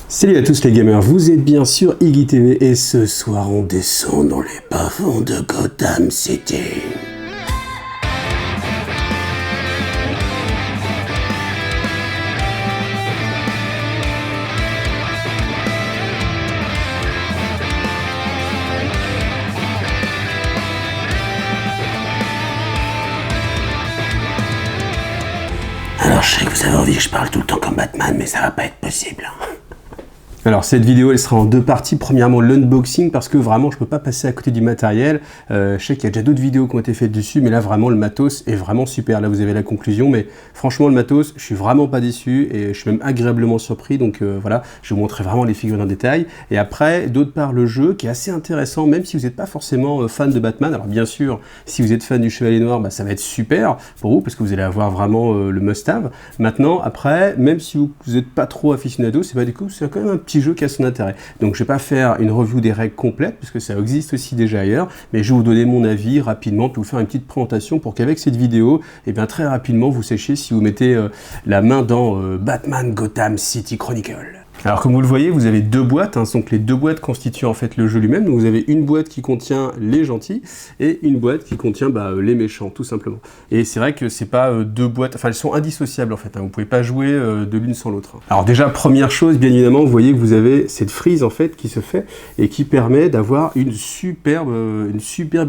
Salut à tous les gamers, vous êtes bien sur Iggy TV et ce soir on descend dans les bas-fonds de Gotham City. Alors je sais que vous avez envie que je parle tout le temps comme Batman, mais ça va pas être possible. Alors cette vidéo elle sera en deux parties. Premièrement l'unboxing parce que vraiment je peux pas passer à côté du matériel. Je sais qu'il y a déjà d'autres vidéos qui ont été faites dessus, mais là vraiment le matos est vraiment super. Là vous avez la conclusion, mais franchement le matos, je suis vraiment pas déçu et je suis même agréablement surpris. Donc voilà, je vais vous montrer vraiment les figurines en détail. Et après, d'autre part le jeu qui est assez intéressant, même si vous n'êtes pas forcément fan de Batman. Alors bien sûr, si vous êtes fan du Chevalier Noir, bah, ça va être super pour vous parce que vous allez avoir vraiment le must-have. Maintenant, après, même si vous n'êtes pas trop aficionado, c'est pas du coup, c'est quand même un petit jeu qui a son intérêt. Donc je vais pas faire une review des règles complètes parce que ça existe aussi déjà ailleurs, mais je vais vous donner mon avis rapidement puis vous faire une petite présentation pour qu'avec cette vidéo, et bien très rapidement vous sachiez si vous mettez la main dans Batman Gotham City Chronicle. Alors comme vous le voyez, vous avez deux boîtes, donc les deux boîtes constituent en fait le jeu lui-même. Donc vous avez une boîte qui contient les gentils et une boîte qui contient les méchants, tout simplement. Et c'est vrai que c'est pas deux boîtes, enfin elles sont indissociables en fait, vous pouvez pas jouer de l'une sans l'autre. Alors déjà première chose, bien évidemment, vous voyez que vous avez cette frise en fait qui se fait et qui permet d'avoir une superbe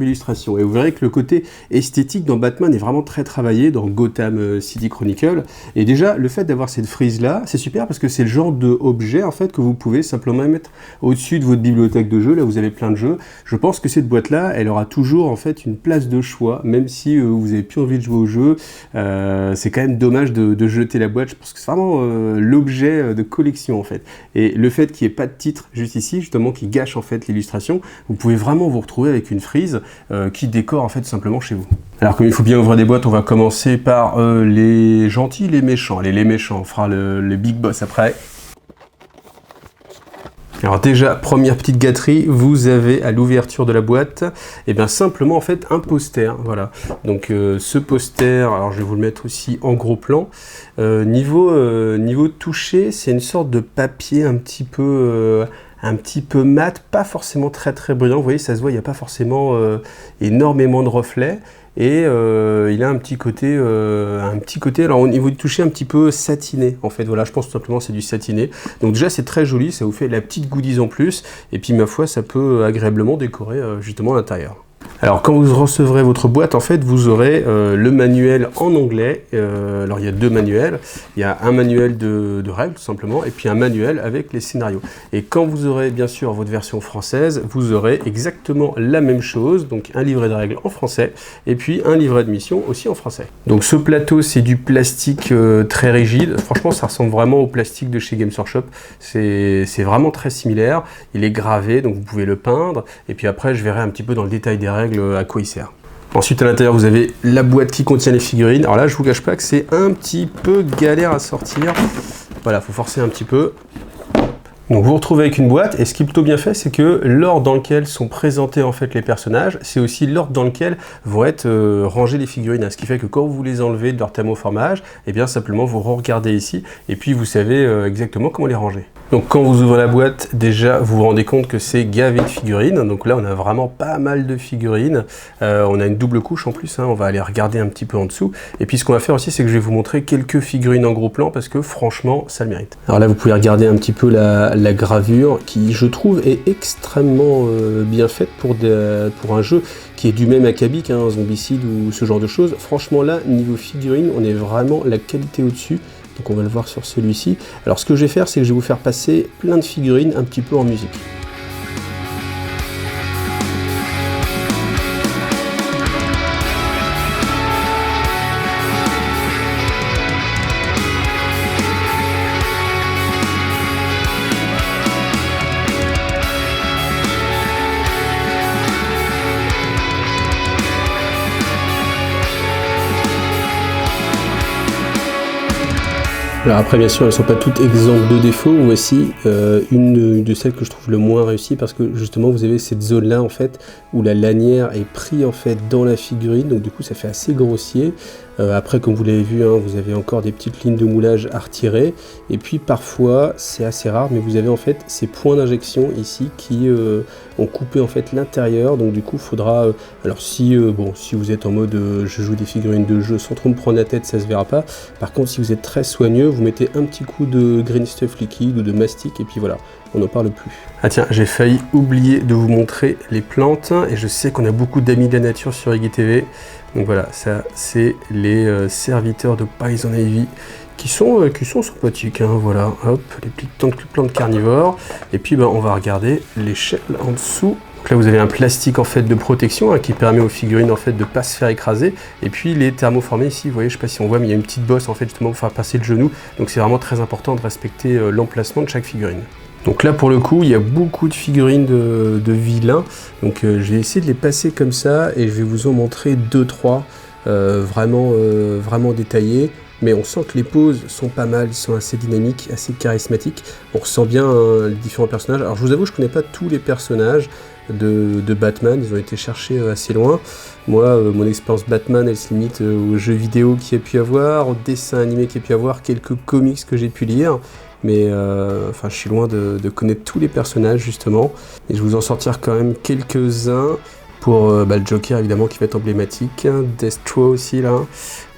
illustration. Et vous verrez que le côté esthétique dans Batman est vraiment très travaillé dans Gotham City Chronicle. Et déjà le fait d'avoir cette frise là, c'est super parce que c'est le genre de objet en fait que vous pouvez simplement mettre au-dessus de votre bibliothèque de jeux. Là vous avez plein de jeux. Je pense que cette boîte là elle aura toujours en fait une place de choix, même si vous n'avez plus envie de jouer au jeu. C'est quand même dommage de jeter la boîte. Je pense que c'est vraiment l'objet de collection en fait. Et le fait qu'il n'y ait pas de titre juste ici, justement, qui gâche en fait l'illustration, vous pouvez vraiment vous retrouver avec une frise qui décore en fait simplement chez vous. Alors comme il faut bien ouvrir des boîtes, on va commencer par les gentils, les méchants. Allez, les méchants, on fera le big boss après. Alors déjà, première petite gâterie, vous avez à l'ouverture de la boîte, et bien simplement en fait un poster, voilà. Donc ce poster, alors je vais vous le mettre aussi en gros plan. Niveau toucher, c'est une sorte de papier un petit peu mat, pas forcément très brillant. Vous voyez, ça se voit, il n'y a pas forcément énormément de reflets. Et il a un petit côté, alors au niveau du toucher, un petit peu satiné, en fait, voilà, je pense tout simplement c'est du satiné. Donc déjà c'est très joli, ça vous fait la petite goodies en plus, et puis ma foi, ça peut agréablement décorer justement l'intérieur. Alors quand vous recevrez votre boîte, en fait, vous aurez le manuel en anglais. Alors il y a deux manuels. Il y a un manuel de règles tout simplement, et puis un manuel avec les scénarios. Et quand vous aurez bien sûr votre version française, vous aurez exactement la même chose, donc un livret de règles en français, et puis un livret de mission aussi en français. Donc ce plateau, c'est du plastique très rigide. Franchement, ça ressemble vraiment au plastique de chez Games Workshop. C'est vraiment très similaire. Il est gravé, donc vous pouvez le peindre. Et puis après, je verrai un petit peu dans le détail des règles à quoi il sert. Ensuite à l'intérieur vous avez la boîte qui contient les figurines. Alors là je vous cache pas que c'est un petit peu galère à sortir. Voilà, faut forcer un petit peu. Donc vous vous retrouvez avec une boîte, et ce qui est plutôt bien fait, c'est que l'ordre dans lequel sont présentés en fait les personnages, c'est aussi l'ordre dans lequel vont être rangées les figurines. Ce qui fait que quand vous les enlevez de leur thermoformage, et bien simplement vous regardez ici, et puis vous savez exactement comment les ranger. Donc quand vous ouvrez la boîte, déjà vous vous rendez compte que c'est gavé de figurines. Donc là on a vraiment pas mal de figurines. On a une double couche en plus, on va aller regarder un petit peu en dessous. Et puis ce qu'on va faire aussi, c'est que je vais vous montrer quelques figurines en gros plan, parce que franchement ça le mérite. Alors là vous pouvez regarder un petit peu la gravure qui, je trouve, est extrêmement bien faite pour un jeu qui est du même acabit qu'un Zombicide ou ce genre de choses. Franchement là, niveau figurine, on est vraiment la qualité au-dessus. Donc on va le voir sur celui-ci. Alors ce que je vais faire, c'est que je vais vous faire passer plein de figurines un petit peu en musique. Alors après bien sûr elles ne sont pas toutes exemptes de défauts. Voici une de celles que je trouve le moins réussie, parce que justement vous avez cette zone là en fait où la lanière est prise en fait dans la figurine, donc du coup ça fait assez grossier. Après, comme vous l'avez vu, hein, vous avez encore des petites lignes de moulage à retirer. Et puis parfois, c'est assez rare, mais vous avez en fait ces points d'injection ici qui ont coupé en fait l'intérieur. Donc du coup, il faudra... alors si vous êtes en mode je joue des figurines de jeu sans trop me prendre la tête, ça se verra pas. Par contre, si vous êtes très soigneux, vous mettez un petit coup de green stuff liquide ou de mastic et puis voilà, on n'en parle plus. Ah tiens, j'ai failli oublier de vous montrer les plantes et je sais qu'on a beaucoup d'amis de la nature sur Iggy TV. Donc voilà, ça c'est les serviteurs de Poison Ivy qui sont sympathiques, hein, voilà, hop, les petites plantes carnivores. Et puis on va regarder l'échelle en dessous. Donc là vous avez un plastique en fait de protection hein, qui permet aux figurines en fait de ne pas se faire écraser. Et puis les thermoformés ici, vous voyez, je ne sais pas si on voit, mais il y a une petite bosse en fait justement pour faire passer le genou. Donc c'est vraiment très important de respecter l'emplacement de chaque figurine. Donc là pour le coup il y a beaucoup de figurines de vilains, donc je vais essayer de les passer comme ça et je vais vous en montrer 2-3 vraiment détaillés, mais on sent que les poses sont pas mal, ils sont assez dynamiques, assez charismatiques, on ressent bien hein, les différents personnages. Alors je vous avoue je connais pas tous les personnages de Batman, ils ont été cherchés assez loin. Moi mon expérience Batman elle se limite aux jeux vidéo qu'il y a pu avoir, aux dessins animés qu'il y a pu avoir, quelques comics que j'ai pu lire. Mais enfin, je suis loin de connaître tous les personnages justement, et je vais vous en sortir quand même quelques-uns pour le Joker évidemment qui va être emblématique, Destro aussi là,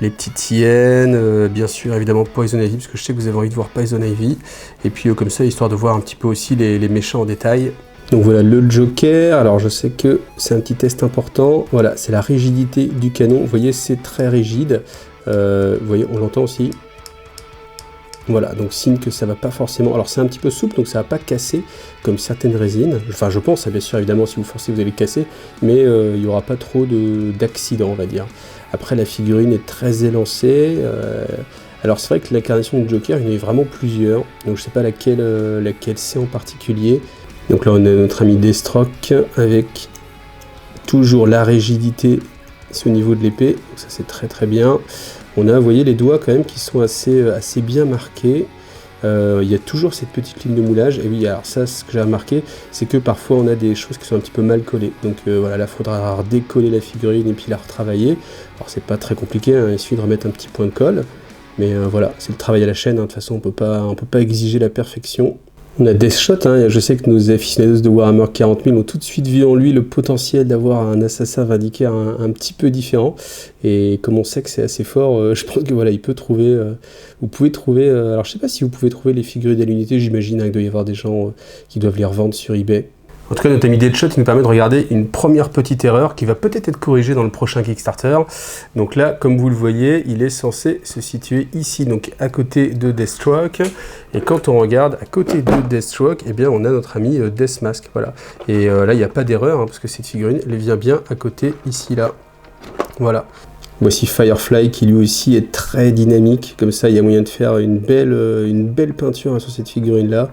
les petites hyènes, bien sûr évidemment Poison Ivy parce que je sais que vous avez envie de voir Poison Ivy, et puis comme ça histoire de voir un petit peu aussi les méchants en détail. Donc voilà le Joker, alors je sais que c'est un petit test important, voilà c'est la rigidité du canon, vous voyez c'est très rigide, vous voyez on l'entend aussi. Voilà, donc signe que ça va pas forcément... Alors c'est un petit peu souple, donc ça va pas casser comme certaines résines. Enfin je pense, bien sûr, évidemment, si vous forcez, vous allez casser, mais il n'y aura pas trop d'accidents, on va dire. Après, la figurine est très élancée. Alors c'est vrai que l'incarnation du Joker, il y en a vraiment plusieurs, donc je sais pas laquelle c'est en particulier. Donc là, on a notre ami Deathstroke avec toujours la rigidité au niveau de l'épée, ça c'est très très bien. On a, vous voyez, les doigts quand même qui sont assez bien marqués. Il y a toujours cette petite ligne de moulage. Et oui, alors ça, ce que j'ai remarqué, c'est que parfois on a des choses qui sont un petit peu mal collées. Donc voilà, là, il faudra redécoller la figurine et puis la retravailler. Alors c'est pas très compliqué, hein, il suffit de remettre un petit point de colle. Mais voilà, c'est le travail à la chaîne. Hein. De toute façon, on peut pas exiger la perfection. On a Deathshot, hein. Je sais que nos aficionados de Warhammer 40 000 ont tout de suite vu en lui le potentiel d'avoir un assassin vindicaire un petit peu différent. Et comme on sait que c'est assez fort, je pense que voilà, il peut trouver. Vous pouvez trouver. Alors je sais pas si vous pouvez trouver les figurines à l'unité, j'imagine hein, qu'il doit y avoir des gens qui doivent les revendre sur eBay. En tout cas, notre ami Deathshot nous permet de regarder une première petite erreur qui va peut-être être corrigée dans le prochain Kickstarter. Donc là, comme vous le voyez, il est censé se situer ici, donc à côté de Deathstroke. Et quand on regarde à côté de Deathstroke, eh bien, on a notre ami Deathmask. Voilà. Et là, il n'y a pas d'erreur, hein, parce que cette figurine, elle vient bien à côté, ici, là. Voilà. Voici Firefly qui lui aussi est très dynamique. Comme ça, il y a moyen de faire une belle peinture hein, sur cette figurine-là.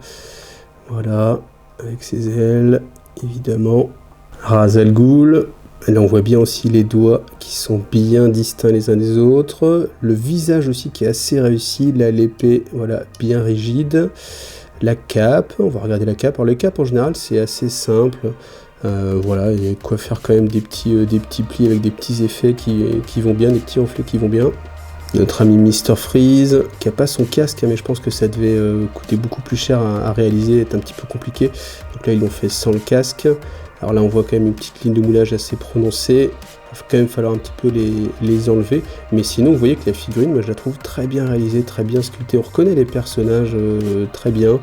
Voilà. Avec ses ailes, évidemment. Ra's al Ghul. Là, on voit bien aussi les doigts qui sont bien distincts les uns des autres. Le visage aussi qui est assez réussi. Là, l'épée, voilà, bien rigide. La cape, on va regarder la cape. Alors, les capes, en général, c'est assez simple. Voilà, il y a de quoi faire quand même des petits plis avec des petits effets qui vont bien, des petits reflets qui vont bien. Notre ami Mr Freeze, qui n'a pas son casque, mais je pense que ça devait coûter beaucoup plus cher à réaliser, être un petit peu compliqué. Donc là, ils l'ont fait sans le casque. Alors là, on voit quand même une petite ligne de moulage assez prononcée. Il va quand même falloir un petit peu les enlever. Mais sinon, vous voyez que la figurine, moi, je la trouve très bien réalisée, très bien sculptée. On reconnaît les personnages très bien.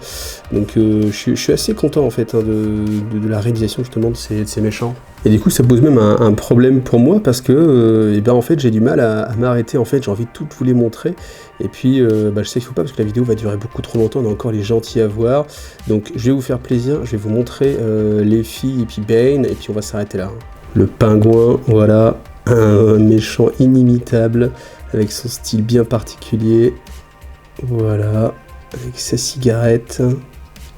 Donc, je suis assez content, en fait, hein, de la réalisation, justement, de ces méchants. Et du coup, ça pose même un problème pour moi parce que, eh ben, en fait, j'ai du mal à m'arrêter. En fait, j'ai envie de toutes vous les montrer. Et puis, je sais qu'il ne faut pas parce que la vidéo va durer beaucoup trop longtemps. On a encore les gentils à voir. Donc, je vais vous faire plaisir. Je vais vous montrer les filles et puis Bane. Et puis, on va s'arrêter là. Le pingouin, voilà, un méchant inimitable avec son style bien particulier. Voilà, avec sa cigarette.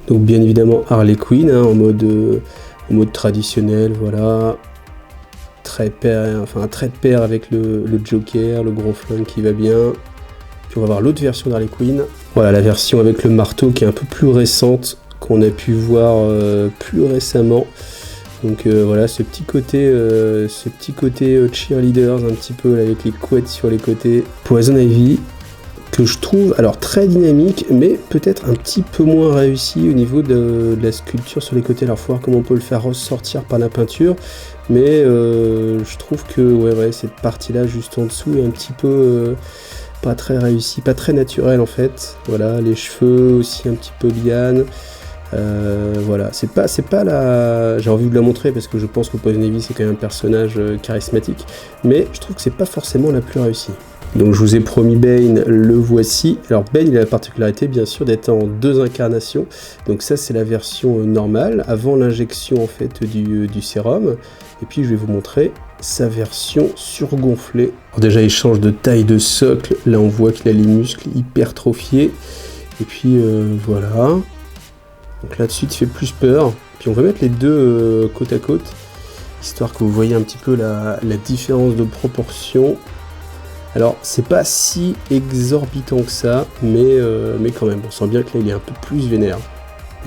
Donc, bien évidemment, Harley Quinn hein, en mode traditionnel, voilà. Un trait de pair avec le Joker, le gros flingue qui va bien. Puis on va voir l'autre version d'Harley Quinn. Voilà, la version avec le marteau qui est un peu plus récente, qu'on a pu voir plus récemment. Donc voilà, ce petit côté cheerleaders un petit peu là, avec les couettes sur les côtés. Poison Ivy, que je trouve alors très dynamique, mais peut-être un petit peu moins réussi au niveau de la sculpture sur les côtés. Alors faut voir comment on peut le faire ressortir par la peinture, mais je trouve que ouais, cette partie-là juste en dessous est un petit peu pas très réussi, pas très naturel en fait. Voilà, les cheveux aussi un petit peu liane. Voilà, c'est pas la. J'ai envie de la montrer parce que je pense que Poison Ivy c'est quand même un personnage charismatique, mais je trouve que c'est pas forcément la plus réussie. Donc je vous ai promis Bane, le voici. Alors Bane, il a la particularité bien sûr d'être en 2 incarnations. Donc ça c'est la version normale, avant l'injection en fait du sérum. Et puis je vais vous montrer sa version surgonflée. Alors déjà il change de taille de socle, là on voit qu'il a les muscles hypertrophiés. Et puis voilà. Donc là-dessus il fait plus peur. Puis on va mettre les deux côte à côte, histoire que vous voyez un petit peu la différence de proportion. Alors, c'est pas si exorbitant que ça, mais quand même, on sent bien que là, il est un peu plus vénère.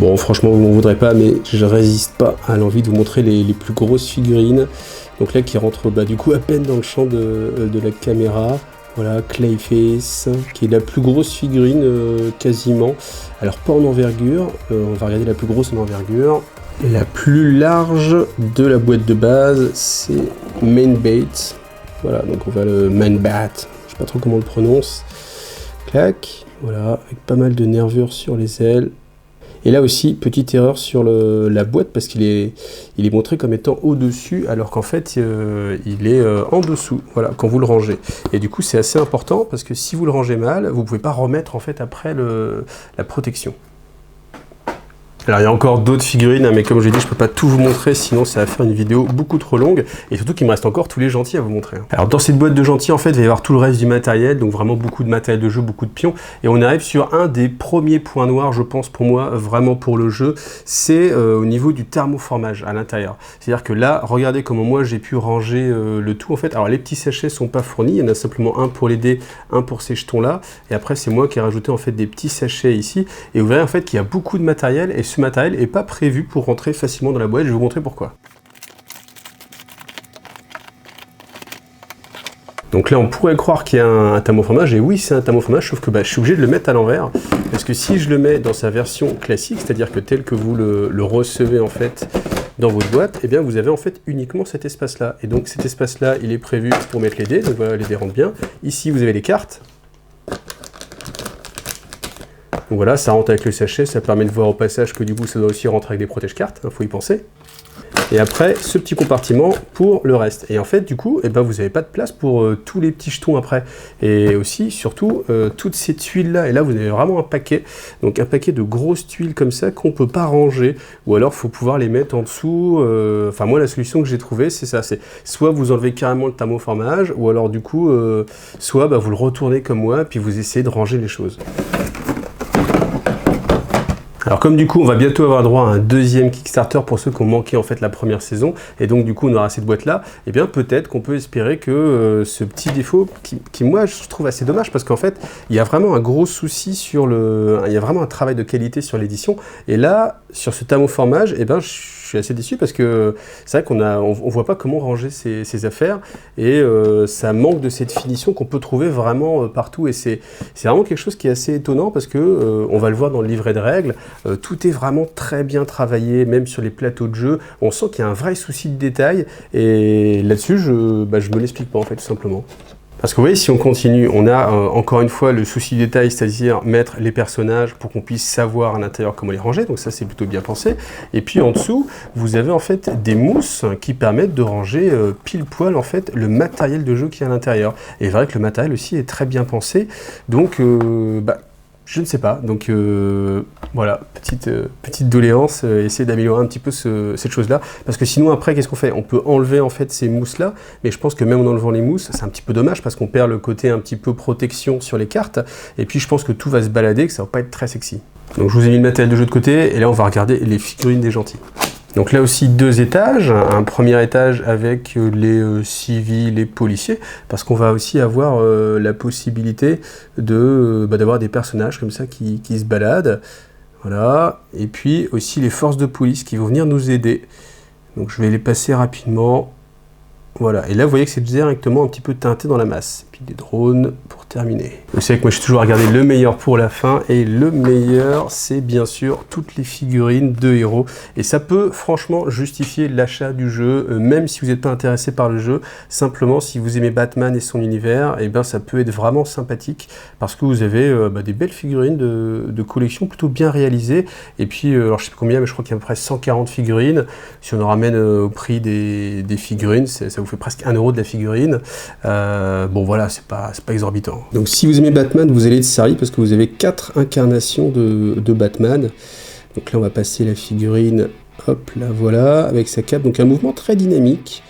Bon, franchement, vous m'en voudrez pas, mais je résiste pas à l'envie de vous montrer les plus grosses figurines. Donc là, qui rentrent du coup à peine dans le champ de la caméra. Voilà, Clayface, qui est la plus grosse figurine quasiment. Alors, pas en envergure, on va regarder la plus grosse en envergure. Et la plus large de la boîte de base, c'est Mainbait. Voilà, donc on va le Manbat, je sais pas trop comment on le prononce. Clac, voilà, avec pas mal de nervures sur les ailes. Et là aussi, petite erreur sur la boîte, parce qu'il est montré comme étant au-dessus, alors qu'en fait, il est en dessous, voilà, quand vous le rangez. Et du coup, c'est assez important, parce que si vous le rangez mal, vous pouvez pas remettre en fait après la protection. Alors il y a encore d'autres figurines, hein, mais comme je l'ai dit, je peux pas tout vous montrer, sinon ça va faire une vidéo beaucoup trop longue, et surtout qu'il me reste encore tous les gentils à vous montrer. Alors dans cette boîte de gentils, en fait, il va y avoir tout le reste du matériel, donc vraiment beaucoup de matériel de jeu, beaucoup de pions, et on arrive sur un des premiers points noirs, je pense pour moi, vraiment pour le jeu, c'est au niveau du thermoformage à l'intérieur. C'est-à-dire que là, regardez comment moi j'ai pu ranger le tout, en fait. Alors les petits sachets sont pas fournis, il y en a simplement un pour les dés, un pour ces jetons-là, et après c'est moi qui ai rajouté en fait des petits sachets ici, et vous verrez en fait qu'il y a beaucoup de matériel, et ce matériel n'est pas prévu pour rentrer facilement dans la boîte. Je vais vous montrer pourquoi. Donc là, on pourrait croire qu'il y a un thermoformage, et oui, c'est un thermoformage, sauf que je suis obligé de le mettre à l'envers, parce que si je le mets dans sa version classique, c'est-à-dire que tel que vous le recevez en fait dans votre boîte, et bien vous avez en fait uniquement cet espace-là. Et donc cet espace-là, il est prévu pour mettre les dés, donc voilà, les dés rentrent bien. Ici, vous avez les cartes. Donc voilà, ça rentre avec le sachet, ça permet de voir au passage que du coup ça doit aussi rentrer avec des protège-cartes, il faut y penser. Et après, ce petit compartiment pour le reste. Et en fait, du coup, vous n'avez pas de place pour tous les petits jetons après. Et aussi, surtout, toutes ces tuiles-là. Et là, vous avez vraiment un paquet. Donc un paquet de grosses tuiles comme ça qu'on ne peut pas ranger. Ou alors, il faut pouvoir les mettre en dessous. Enfin, moi, la solution que j'ai trouvée, c'est ça. C'est soit vous enlevez carrément le thermoformage, ou alors, du coup, soit vous le retournez comme moi, puis vous essayez de ranger les choses. Alors comme du coup on va bientôt avoir droit à un deuxième Kickstarter pour ceux qui ont manqué en fait la première saison, et donc du coup on aura cette boîte là, et bien peut-être qu'on peut espérer que ce petit défaut, qui moi je trouve assez dommage, parce qu'en fait il y a vraiment un gros souci sur il y a vraiment un travail de qualité sur l'édition, et là sur ce thermoformage, je suis assez déçu parce que c'est vrai qu'on voit pas comment ranger ces affaires, et ça manque de cette finition qu'on peut trouver vraiment partout, et c'est vraiment quelque chose qui est assez étonnant, parce que on va le voir dans le livret de règles, tout est vraiment très bien travaillé, même sur les plateaux de jeu, on sent qu'il y a un vrai souci de détail, et là-dessus je me l'explique pas en fait tout simplement. Parce que vous voyez, si on continue, on a encore une fois le souci de détail, c'est-à-dire mettre les personnages pour qu'on puisse savoir à l'intérieur comment les ranger, donc ça c'est plutôt bien pensé. Et puis en dessous, vous avez en fait des mousses qui permettent de ranger pile poil en fait le matériel de jeu qui est à l'intérieur. Et c'est vrai que le matériel aussi est très bien pensé, donc je ne sais pas, donc voilà, petite doléance, essayer d'améliorer un petit peu cette chose-là, parce que sinon après, qu'est-ce qu'on fait? On peut enlever en fait ces mousses-là, mais je pense que même en enlevant les mousses, c'est un petit peu dommage, parce qu'on perd le côté un petit peu protection sur les cartes, et puis je pense que tout va se balader, que ça va pas être très sexy. Donc je vous ai mis le matériel de jeu de côté, et là on va regarder les figurines des gentils. Donc là aussi 2 étages, un premier étage avec les civils, les policiers, parce qu'on va aussi avoir la possibilité d'avoir des personnages comme ça qui se baladent, voilà, et puis aussi les forces de police qui vont venir nous aider. Donc je vais les passer rapidement. Voilà, et là vous voyez que c'est directement un petit peu teinté dans la masse. Et puis des drones pour terminer. Vous savez que moi je suis toujours à regarder le meilleur pour la fin, et le meilleur c'est bien sûr toutes les figurines de héros. Et ça peut franchement justifier l'achat du jeu, même si vous n'êtes pas intéressé par le jeu. Simplement si vous aimez Batman et son univers, et ben ça peut être vraiment sympathique, parce que vous avez des belles figurines de collection plutôt bien réalisées. Et puis, alors je sais pas combien, mais je crois qu'il y a à peu près 140 figurines. Si on en ramène au prix des figurines, ça vous fait presque 1 € de la figurine. Bon voilà, c'est pas exorbitant. Donc si vous aimez Batman, vous allez être servi, parce que vous avez 4 incarnations de Batman. Donc là on va passer la figurine, hop là voilà, avec sa cape, donc un mouvement très dynamique.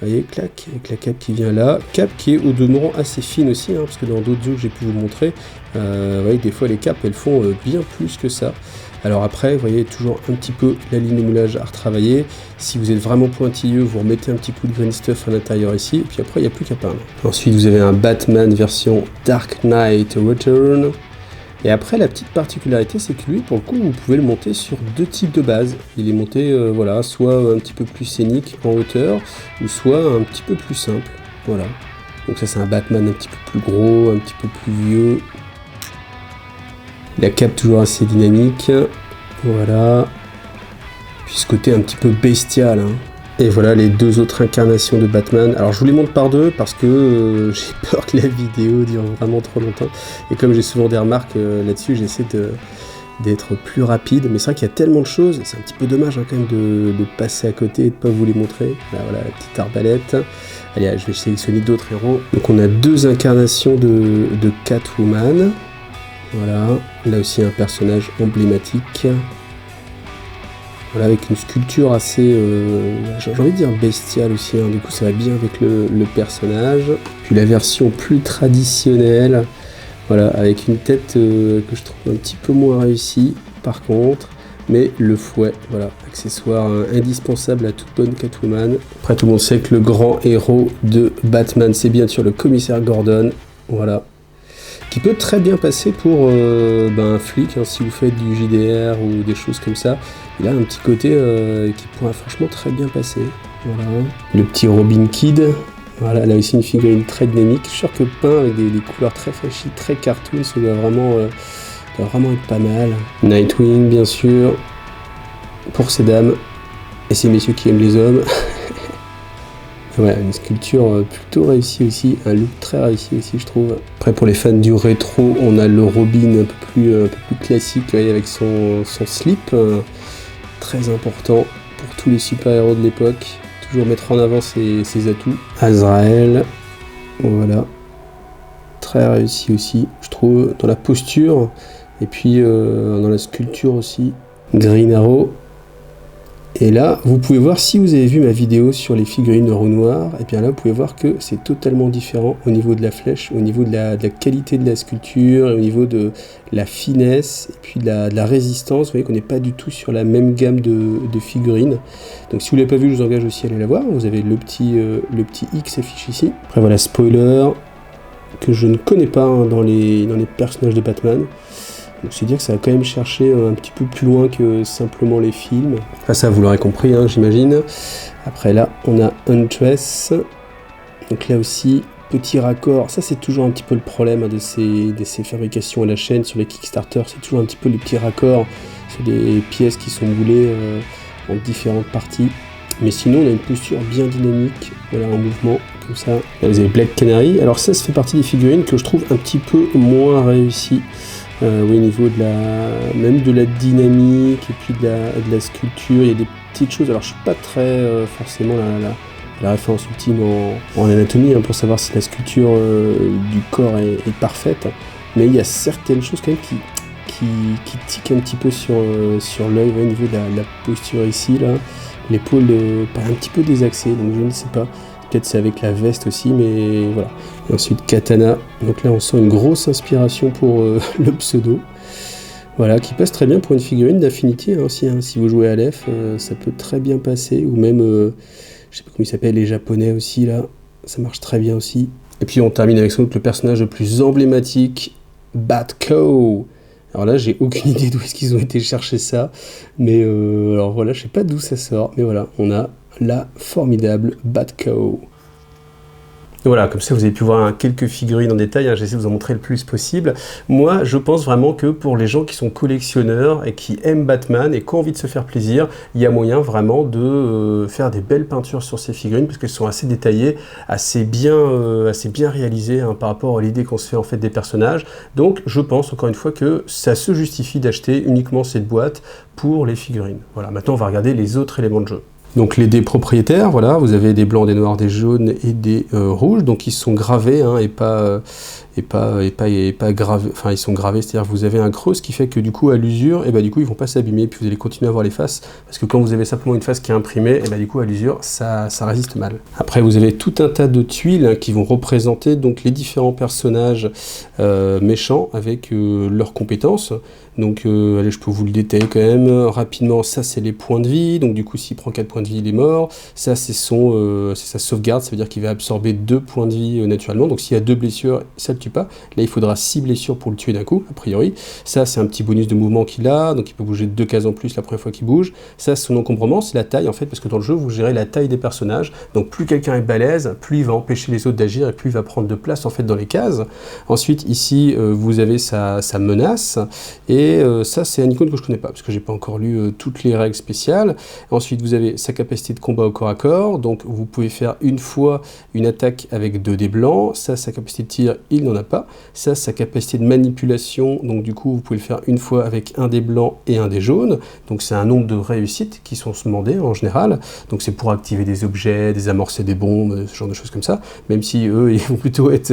Vous voyez, clac, avec la cape qui vient là, cape qui est au demeurant assez fine aussi, hein, parce que dans d'autres jeux que j'ai pu vous montrer, vous voyez, des fois les capes elles font bien plus que ça. Alors après, vous voyez toujours un petit peu la ligne de moulage à retravailler. Si vous êtes vraiment pointilleux, vous remettez un petit coup de green stuff à l'intérieur ici, et puis après il n'y a plus qu'à peindre. Ensuite vous avez un Batman version Dark Knight Return. Et après, la petite particularité, c'est que lui, pour le coup, vous pouvez le monter sur 2 types de bases. Il est monté, voilà, soit un petit peu plus scénique en hauteur, ou soit un petit peu plus simple. Voilà. Donc ça, c'est un Batman un petit peu plus gros, un petit peu plus vieux. La cape toujours assez dynamique. Voilà. Puis ce côté un petit peu bestial, hein. Et voilà les 2 autres incarnations de Batman. Alors je vous les montre par 2 parce que j'ai peur que la vidéo dure vraiment trop longtemps. Et comme j'ai souvent des remarques là-dessus, j'essaie d'être plus rapide. Mais c'est vrai qu'il y a tellement de choses, c'est un petit peu dommage, hein, quand même de passer à côté et de ne pas vous les montrer. Là, voilà la petite arbalète. Allez, je vais sélectionner d'autres héros. Donc on a 2 incarnations de Catwoman. Voilà, là aussi un personnage emblématique. Voilà, avec une sculpture assez, j'ai envie de dire bestiale aussi, hein. Du coup ça va bien avec le personnage. Puis la version plus traditionnelle, voilà, avec une tête que je trouve un petit peu moins réussie par contre, mais le fouet, voilà, accessoire indispensable à toute bonne Catwoman. Après tout le monde sait que le grand héros de Batman, c'est bien sûr le commissaire Gordon, voilà, qui peut très bien passer pour un flic, hein, si vous faites du JDR ou des choses comme ça. Il a un petit côté qui pourrait franchement très bien passer. Voilà. Le petit Robin Kid. Voilà, là aussi une figurine très dynamique. Je suis sûr que peint avec des couleurs très flashy, très cartoon, ça doit vraiment être pas mal. Nightwing, bien sûr, pour ces dames et ces messieurs qui aiment les hommes. Ouais, une sculpture plutôt réussie aussi, un look très réussi aussi, je trouve. Après, pour les fans du rétro, on a le Robin un peu plus classique, voyez, avec son slip, très important pour tous les super-héros de l'époque. Toujours mettre en avant ses atouts. Azrael, voilà, très réussi aussi, je trouve, dans la posture, et puis dans la sculpture aussi. Green Arrow. Et là, vous pouvez voir, si vous avez vu ma vidéo sur les figurines roues noires, et bien là, vous pouvez voir que c'est totalement différent au niveau de la flèche, au niveau de la qualité de la sculpture, et au niveau de la finesse, et puis de la résistance. Vous voyez qu'on n'est pas du tout sur la même gamme de figurines. Donc si vous ne l'avez pas vu, je vous engage aussi à aller la voir. Vous avez le petit X affiché ici. Après voilà, spoiler, que je ne connais pas, hein, dans les personnages de Batman. Donc c'est dire que ça va quand même chercher un petit peu plus loin que simplement les films. Enfin ça vous l'aurez compris, hein, j'imagine. Après là on a Huntress. Donc là aussi petit raccord. Ça c'est toujours un petit peu le problème, hein, de ces fabrications à la chaîne sur les Kickstarter. C'est toujours un petit peu les petits raccords sur des pièces qui sont boulées en différentes parties. Mais sinon on a une posture bien dynamique, voilà, en mouvement comme ça. Là vous avez Black Canary. Alors ça fait partie des figurines que je trouve un petit peu moins réussies. Oui, au niveau même de la dynamique et puis de la sculpture, il y a des petites choses. Alors je suis pas très forcément la référence ultime en anatomie, hein, pour savoir si la sculpture du corps est parfaite, mais il y a certaines choses quand même qui tiquent un petit peu sur l'œil, au niveau de la posture ici, là, l'épaule paraît un petit peu désaxée, donc je ne sais pas. Peut-être c'est avec la veste aussi, mais voilà. Et ensuite Katana, donc là on sent une grosse inspiration pour le pseudo, voilà, qui passe très bien pour une figurine d'Infinity, hein, aussi, hein. Si vous jouez à l'EF, ça peut très bien passer, ou même, je sais pas comment il s'appelle, les japonais aussi, là, ça marche très bien aussi. Et puis on termine avec sans doute le personnage le plus emblématique, Batco. Alors là, j'ai aucune idée d'où est-ce qu'ils ont été chercher ça, mais alors voilà, je sais pas d'où ça sort, mais voilà, on a la formidable Bad Cow. Voilà, comme ça vous avez pu voir quelques figurines en détail, hein, j'essaie de vous en montrer le plus possible. Moi, je pense vraiment que pour les gens qui sont collectionneurs et qui aiment Batman et qui ont envie de se faire plaisir, il y a moyen vraiment de faire des belles peintures sur ces figurines parce qu'elles sont assez détaillées, assez bien réalisées hein, par rapport à l'idée qu'on se fait en fait des personnages. Donc, je pense encore une fois que ça se justifie d'acheter uniquement cette boîte pour les figurines. Voilà, maintenant on va regarder les autres éléments de jeu. Donc les dés propriétaires, voilà, vous avez des blancs, des noirs, des jaunes et des rouges, donc ils sont gravés hein, et pas gravés, enfin ils sont gravés, c'est-à-dire que vous avez un creux, ce qui fait que du coup à l'usure, et bah du coup ils vont pas s'abîmer, puis vous allez continuer à voir les faces, parce que quand vous avez simplement une face qui est imprimée, et bah du coup à l'usure ça résiste mal. Après vous avez tout un tas de tuiles hein, qui vont représenter donc les différents personnages méchants avec leurs compétences. Donc allez, je peux vous le détailler quand même rapidement. Ça c'est les points de vie, donc du coup s'il prend 4 points de vie il est mort. Ça c'est sa sauvegarde, ça veut dire qu'il va absorber 2 points de vie naturellement. Donc s'il y a 2 blessures, ça le tue pas. Là il faudra 6 blessures pour le tuer d'un coup, a priori. Ça c'est un petit bonus de mouvement qu'il a, donc il peut bouger de 2 cases en plus la première fois qu'il bouge. Ça c'est son encombrement, c'est la taille en fait, parce que dans le jeu vous gérez la taille des personnages. Donc plus quelqu'un est balèze, plus il va empêcher les autres d'agir et plus il va prendre de place en fait dans les cases. Ensuite ici vous avez sa menace, et ça c'est un icône que je connais pas parce que j'ai pas encore lu toutes les règles spéciales. Ensuite vous avez sa capacité de combat au corps à corps, donc vous pouvez faire une fois une attaque avec 2 dés blancs. Ça, sa capacité de tir, il n'en a pas. Ça, sa capacité de manipulation, donc du coup vous pouvez le faire une fois avec un dé blanc et un dé jaune, donc c'est un nombre de réussites qui sont demandées en général, donc c'est pour activer des objets, désamorcer des bombes, ce genre de choses comme ça, même si eux ils vont plutôt être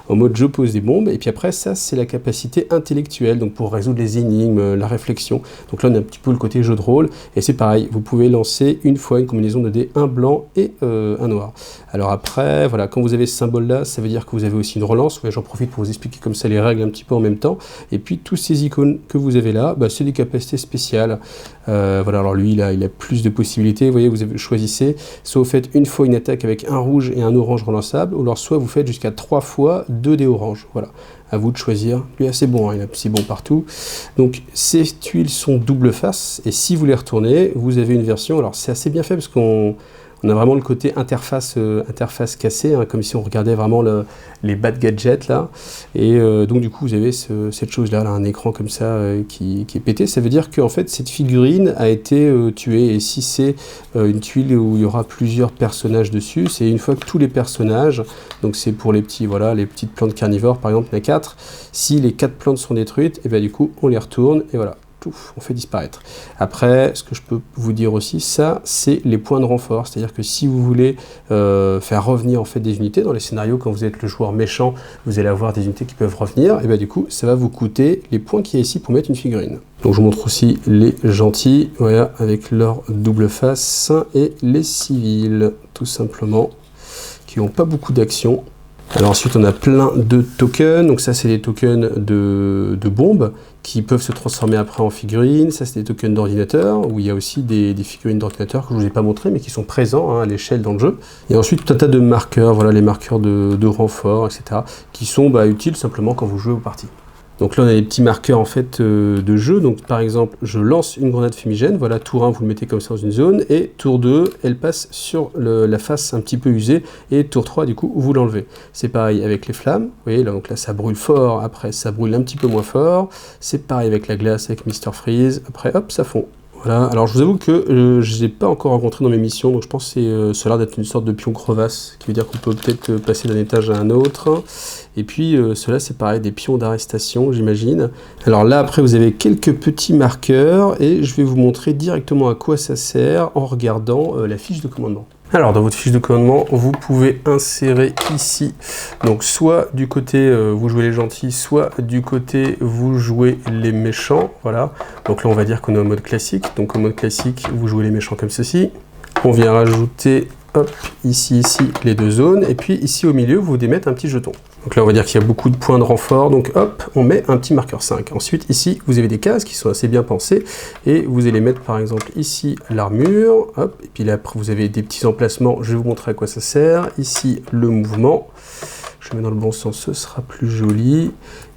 en mode je pose des bombes. Et puis après ça c'est la capacité intellectuelle, donc pour résoudre les énigmes, la réflexion. Donc là on a un petit peu le côté jeu de rôle, et c'est pareil, vous pouvez lancer une fois une combinaison de dés, un blanc et un noir. Alors après, voilà, quand vous avez ce symbole là, ça veut dire que vous avez aussi une relance. Ouais, j'en profite pour vous expliquer comme ça les règles un petit peu en même temps. Et puis tous ces icônes que vous avez là, bah, c'est des capacités spéciales. Voilà, alors lui il a plus de possibilités, vous voyez, vous choisissez, soit vous faites une fois une attaque avec un rouge et un orange relançable, ou alors soit vous faites jusqu'à 3 fois 2 dés orange. Voilà, à vous de choisir. Lui, c'est bon, hein, c'est bon partout. Donc ces tuiles sont double face, et si vous les retournez, vous avez une version, alors c'est assez bien fait parce qu'on a vraiment le côté interface cassée, hein, comme si on regardait vraiment les bad gadgets là. Et donc du coup vous avez cette chose là, un écran comme ça qui est pété. Ça veut dire que en fait cette figurine a été tuée. Et si c'est une tuile où il y aura plusieurs personnages dessus, c'est une fois que tous les personnages, donc c'est pour les petits, voilà, les petites plantes carnivores par exemple, il y en a 4. Si les 4 plantes sont détruites, et bien du coup on les retourne et voilà, on fait disparaître. Après, ce que je peux vous dire aussi, ça, c'est les points de renfort. C'est-à-dire que si vous voulez faire revenir en fait des unités dans les scénarios, quand vous êtes le joueur méchant, vous allez avoir des unités qui peuvent revenir, et bien du coup, ça va vous coûter les points qu'il y a ici pour mettre une figurine. Donc je vous montre aussi les gentils, voilà, avec leur double face, et les civils, tout simplement, qui n'ont pas beaucoup d'action. Alors ensuite on a plein de tokens, donc ça c'est des tokens de bombes qui peuvent se transformer après en figurines. Ça c'est des tokens d'ordinateur, où il y a aussi des figurines d'ordinateur que je ne vous ai pas montré mais qui sont présents hein, à l'échelle dans le jeu. Et ensuite tout un tas de marqueurs, voilà les marqueurs de renfort, etc. qui sont utiles simplement quand vous jouez aux parties. Donc là on a des petits marqueurs en fait de jeu, donc par exemple je lance une grenade fumigène, voilà tour 1 vous le mettez comme ça dans une zone, et tour 2 elle passe sur la face un petit peu usée, et tour 3 du coup vous l'enlevez. C'est pareil avec les flammes, vous voyez là, donc là ça brûle fort, après ça brûle un petit peu moins fort, c'est pareil avec la glace, avec Mr Freeze, après hop ça fond. Voilà, alors je vous avoue que je ne les ai pas encore rencontrés dans mes missions, donc je pense que ça a l'air d'être une sorte de pion crevasse, qui veut dire qu'on peut peut-être passer d'un étage à un autre. Et puis ceux-là c'est pareil, des pions d'arrestation j'imagine. Alors là après vous avez quelques petits marqueurs, et je vais vous montrer directement à quoi ça sert en regardant la fiche de commandement. Alors dans votre fiche de commandement, vous pouvez insérer ici, donc soit du côté vous jouez les gentils, soit du côté vous jouez les méchants, voilà. Donc là on va dire qu'on est en mode classique, donc en mode classique vous jouez les méchants comme ceci. On vient rajouter, hop, ici, les 2 zones, et puis ici au milieu vous démettez un petit jeton. Donc là on va dire qu'il y a beaucoup de points de renfort, donc hop, on met un petit marqueur 5. Ensuite ici vous avez des cases qui sont assez bien pensées, et vous allez mettre par exemple ici l'armure, hop, et puis là après vous avez des petits emplacements, je vais vous montrer à quoi ça sert. Ici le mouvement, je mets dans le bon sens, ce sera plus joli.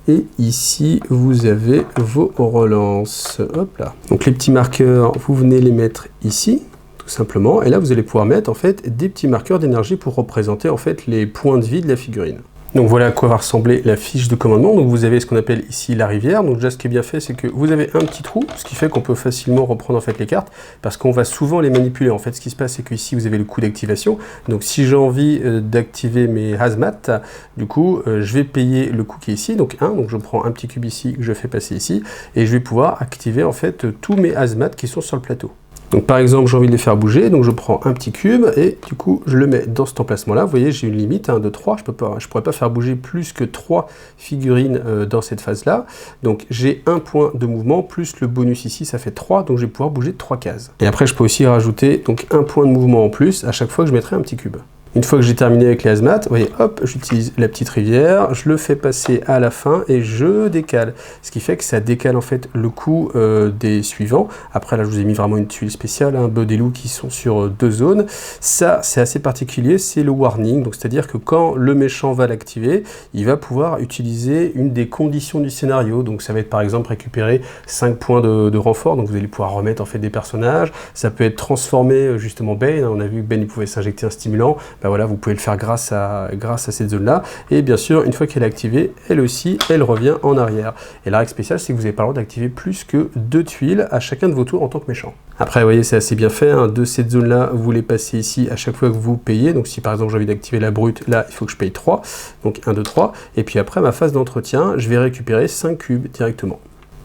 Et ici, vous avez vos relances, hop là. Donc les petits marqueurs, vous venez les mettre ici, tout tout simplement. Et là, vous allez pouvoir mettre en fait des petits marqueurs d'énergie pour représenter en fait les points de vie de la figurine. Donc voilà à quoi va ressembler la fiche de commandement. Donc vous avez ce qu'on appelle ici la rivière. Donc déjà ce qui est bien fait, c'est que vous avez un petit trou, ce qui fait qu'on peut facilement reprendre en fait les cartes, parce qu'on va souvent les manipuler. En fait, ce qui se passe, c'est qu'ici vous avez le coup d'activation. Donc si j'ai envie d'activer mes hazmat, du coup je vais payer le coût qui est ici, donc 1. Donc je prends un petit cube ici que je fais passer ici, et je vais pouvoir activer en fait tous mes hazmat qui sont sur le plateau. Donc par exemple, j'ai envie de les faire bouger, donc je prends un petit cube et du coup je le mets dans cet emplacement-là. Vous voyez, j'ai une limite de 3, je ne pourrais pas faire bouger plus que 3 figurines dans cette phase-là. Donc j'ai un point de mouvement plus le bonus ici, ça fait 3, donc je vais pouvoir bouger 3 cases. Et après je peux aussi rajouter donc un point de mouvement en plus à chaque fois que je mettrai un petit cube. Une fois que j'ai terminé avec les hazmat, vous voyez, hop, j'utilise la petite rivière, je le fais passer à la fin et je décale. Ce qui fait que ça décale en fait le coup des suivants. Après là, je vous ai mis vraiment une tuile spéciale, un bœuf des loups qui sont sur 2 zones. Ça, c'est assez particulier, c'est le warning. Donc c'est-à-dire que quand le méchant va l'activer, il va pouvoir utiliser une des conditions du scénario. Donc ça va être par exemple récupérer 5 points de renfort. Donc vous allez pouvoir remettre en fait des personnages. Ça peut être transformé justement Bane. On a vu que Bane il pouvait s'injecter un stimulant. Ben voilà, vous pouvez le faire grâce à cette zone-là. Et bien sûr, une fois qu'elle est activée, elle aussi, elle revient en arrière. Et la règle spéciale, c'est que vous n'avez pas le droit d'activer plus que 2 tuiles à chacun de vos tours en tant que méchant. Après, vous voyez, c'est assez bien fait. De cette zone-là, vous les passez ici à chaque fois que vous payez. Donc si par exemple j'ai envie d'activer la brute, là, il faut que je paye 3. Donc 1, 2, 3. Et puis après, ma phase d'entretien, je vais récupérer 5 cubes directement.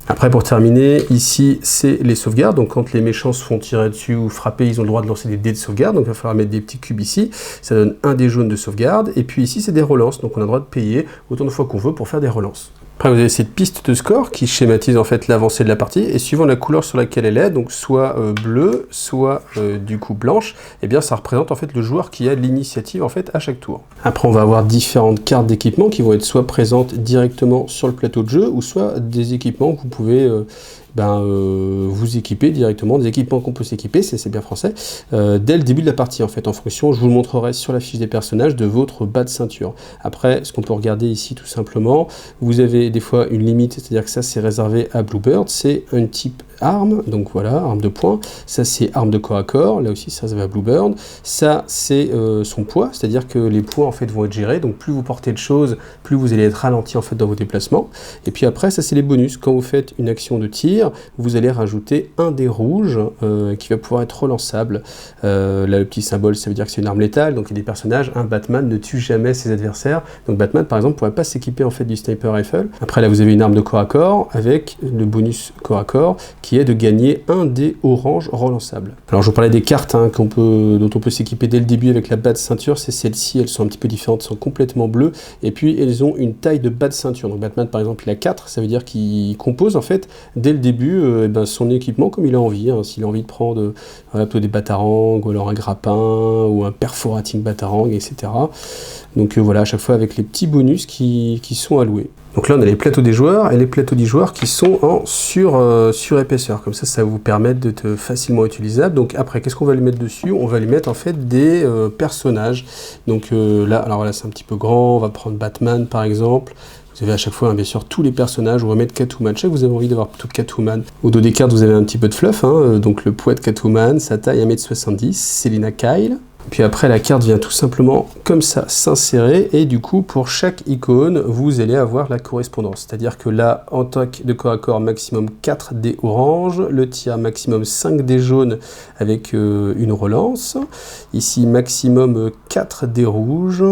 Après, pour terminer, ici, c'est les sauvegardes. Donc, quand les méchants se font tirer dessus ou frapper, ils ont le droit de lancer des dés de sauvegarde. Donc, il va falloir mettre des petits cubes ici. Ça donne un dé jaune de sauvegarde. Et puis ici, c'est des relances. Donc, on a le droit de payer autant de fois qu'on veut pour faire des relances. Après, vous avez cette piste de score qui schématise en fait l'avancée de la partie. Et suivant la couleur sur laquelle elle est, donc soit bleue, soit du coup blanche, eh bien ça représente en fait le joueur qui a l'initiative en fait à chaque tour. Après, on va avoir différentes cartes d'équipement qui vont être soit présentes directement sur le plateau de jeu, ou soit des équipements que vous pouvez vous équiper directement, des équipements qu'on peut s'équiper, c'est bien français, dès le début de la partie en fait, en fonction, je vous le montrerai sur la fiche des personnages, de votre bas de ceinture. Après, ce qu'on peut regarder ici tout simplement, vous avez des fois une limite, c'est-à-dire que ça c'est réservé à Bluebird, c'est un type arme, donc voilà, arme de poing, ça c'est arme de corps à corps, là aussi ça va à Bluebird, ça c'est son poids, c'est-à-dire que les poids en fait vont être gérés, donc plus vous portez de choses, plus vous allez être ralenti en fait dans vos déplacements, et puis après ça c'est les bonus, quand vous faites une action de tir, vous allez rajouter un dé rouge qui va pouvoir être relançable, là le petit symbole ça veut dire que c'est une arme létale, donc il y a des personnages, Batman ne tue jamais ses adversaires, donc Batman par exemple ne pourrait pas s'équiper en fait du sniper rifle, après là vous avez une arme de corps à corps, avec le bonus corps à corps, qui est de gagner un dé orange relançable. Alors je vous parlais des cartes dont on peut s'équiper dès le début avec la bas de ceinture, c'est celles-ci, elles sont un petit peu différentes, sont complètement bleues, et puis elles ont une taille de bas de ceinture, donc Batman par exemple il a 4, ça veut dire qu'il compose en fait dès le début son équipement comme il a envie, s'il a envie de prendre plutôt des batarangs, ou alors un grappin, ou un perforating batarang, etc. Donc voilà, à chaque fois avec les petits bonus qui sont alloués. Donc là, on a les plateaux des joueurs et les plateaux des joueurs qui sont en surépaisseur. Comme ça vous permet d'être facilement utilisable. Donc après, qu'est-ce qu'on va lui mettre dessus? On va lui mettre en fait des personnages. Donc là, alors là, c'est un petit peu grand. On va prendre Batman par exemple. Vous avez à chaque fois, bien sûr, tous les personnages. On va mettre Catwoman. Je sais que vous avez envie d'avoir toute Catwoman. Au dos des cartes, vous avez un petit peu de fluff. Donc le poids de Catwoman, sa taille 1m70. Selina Kyle. Puis après, la carte vient tout simplement comme ça s'insérer, et du coup, pour chaque icône, vous allez avoir la correspondance. C'est-à-dire que là, en toc de corps à corps, maximum 4 dés orange, le tir maximum 5 dés jaunes avec une relance. Ici, maximum 4 dés rouges,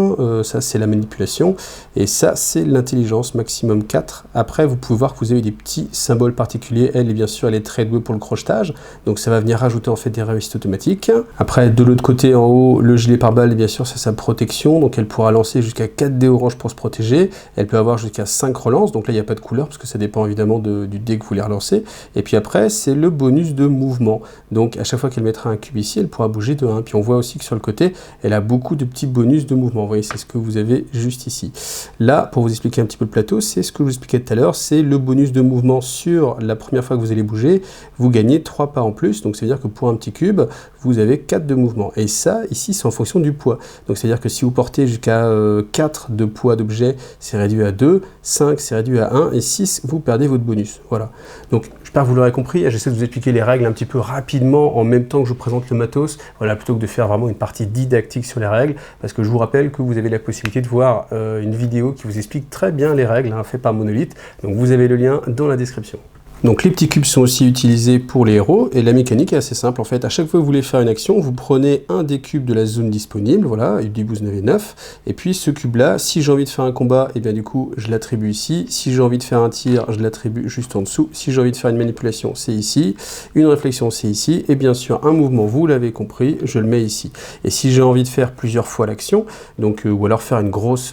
ça c'est la manipulation, et ça c'est l'intelligence, maximum 4. Après, vous pouvez voir que vous avez des petits symboles particuliers. Elle, et bien sûr, elle est très douée pour le crochetage, donc ça va venir rajouter en fait des réussites automatiques. Après, de l'autre côté, en haut, le gilet pare-balles, bien sûr, c'est sa protection, donc elle pourra lancer jusqu'à 4 dés orange pour se protéger, elle peut avoir jusqu'à 5 relances, donc là il n'y a pas de couleur, parce que ça dépend évidemment du dé que vous voulez relancer, et puis après c'est le bonus de mouvement, donc à chaque fois qu'elle mettra un cube ici, elle pourra bouger de 1, puis on voit aussi que sur le côté, elle a beaucoup de petits bonus de mouvement, vous voyez, c'est ce que vous avez juste ici. Là, pour vous expliquer un petit peu le plateau, c'est ce que je vous expliquais tout à l'heure, c'est le bonus de mouvement sur la première fois que vous allez bouger, vous gagnez 3 pas en plus, donc ça veut dire que pour un petit cube, vous avez 4 de mouvement, et ça, ici, c'est en fonction du poids. Donc, c'est-à-dire que si vous portez jusqu'à 4 de poids d'objet, c'est réduit à 2, 5, c'est réduit à 1, et 6, vous perdez votre bonus. Voilà. Donc, J'espère que vous l'aurez compris, j'essaie de vous expliquer les règles un petit peu rapidement en même temps que je vous présente le matos, voilà, plutôt que de faire vraiment une partie didactique sur les règles, parce que je vous rappelle que vous avez la possibilité de voir une vidéo qui vous explique très bien les règles, faite par Monolith, donc vous avez le lien dans la description. Donc les petits cubes sont aussi utilisés pour les héros, et la mécanique est assez simple en fait. À chaque fois que vous voulez faire une action, vous prenez un des cubes de la zone disponible, voilà, du début vous en avez 9, et puis ce cube-là, si j'ai envie de faire un combat, et bien du coup je l'attribue ici, si j'ai envie de faire un tir, je l'attribue juste en dessous, si j'ai envie de faire une manipulation, c'est ici, une réflexion, c'est ici, et bien sûr un mouvement, vous l'avez compris, je le mets ici. Et si j'ai envie de faire plusieurs fois l'action, donc ou alors faire une grosse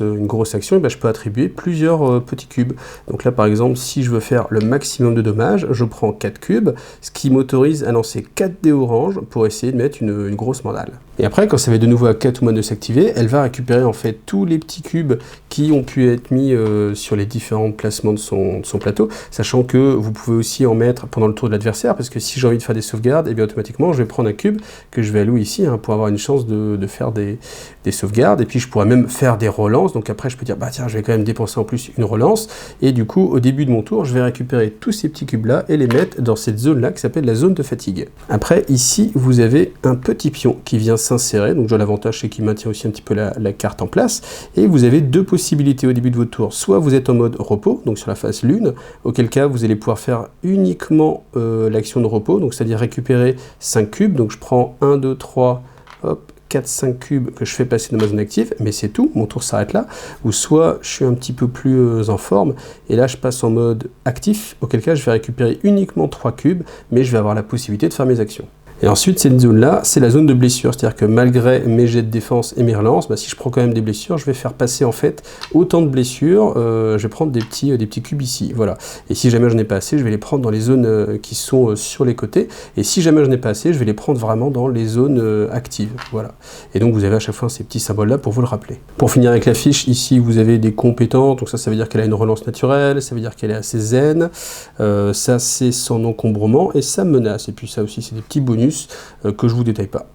action, et bien je peux attribuer plusieurs petits cubes. Donc là par exemple, si je veux faire le maximum de dommages, je prends 4 cubes, ce qui m'autorise à lancer 4 dés orange pour essayer de mettre une grosse mandale. Et après, quand ça va de nouveau à Catwoman de s'activer, elle va récupérer en fait tous les petits cubes qui ont pu être mis sur les différents placements de son plateau, sachant que vous pouvez aussi en mettre pendant le tour de l'adversaire, parce que si j'ai envie de faire des sauvegardes, et bien automatiquement je vais prendre un cube que je vais allouer ici pour avoir une chance de faire des sauvegardes, et puis je pourrais même faire des relances, donc après je peux dire bah tiens je vais quand même dépenser en plus une relance, et du coup au début de mon tour je vais récupérer tous ces petits cubes là et les mettre dans cette zone là qui s'appelle la zone de fatigue. Après ici vous avez un petit pion qui vient s'insérer, donc l'avantage c'est qu'il maintient aussi un petit peu la carte en place, et vous avez deux possibilités au début de votre tour. Soit vous êtes en mode repos, donc sur la face lune, auquel cas vous allez pouvoir faire uniquement l'action de repos, donc c'est-à-dire récupérer 5 cubes, donc je prends 1, 2, 3, hop, 4, 5 cubes que je fais passer de ma zone active, mais c'est tout, mon tour s'arrête là, ou soit je suis un petit peu plus en forme, et là je passe en mode actif, auquel cas je vais récupérer uniquement 3 cubes, mais je vais avoir la possibilité de faire mes actions. Et ensuite, cette zone-là, c'est la zone de blessure, c'est-à-dire que malgré mes jets de défense et mes relances, bah, si je prends quand même des blessures, je vais faire passer en fait autant de blessures, je vais prendre des petits cubes ici, voilà. Et si jamais je n'ai pas assez, je vais les prendre dans les zones qui sont sur les côtés, et si jamais je n'ai pas assez, je vais les prendre vraiment dans les zones actives, voilà. Et donc vous avez à chaque fois ces petits symboles-là pour vous le rappeler. Pour finir avec la fiche, ici vous avez des compétences, donc ça veut dire qu'elle a une relance naturelle, ça veut dire qu'elle est assez zen, ça c'est son encombrement, et ça menace, et puis ça aussi c'est des petits bonus que je vous détaille pas.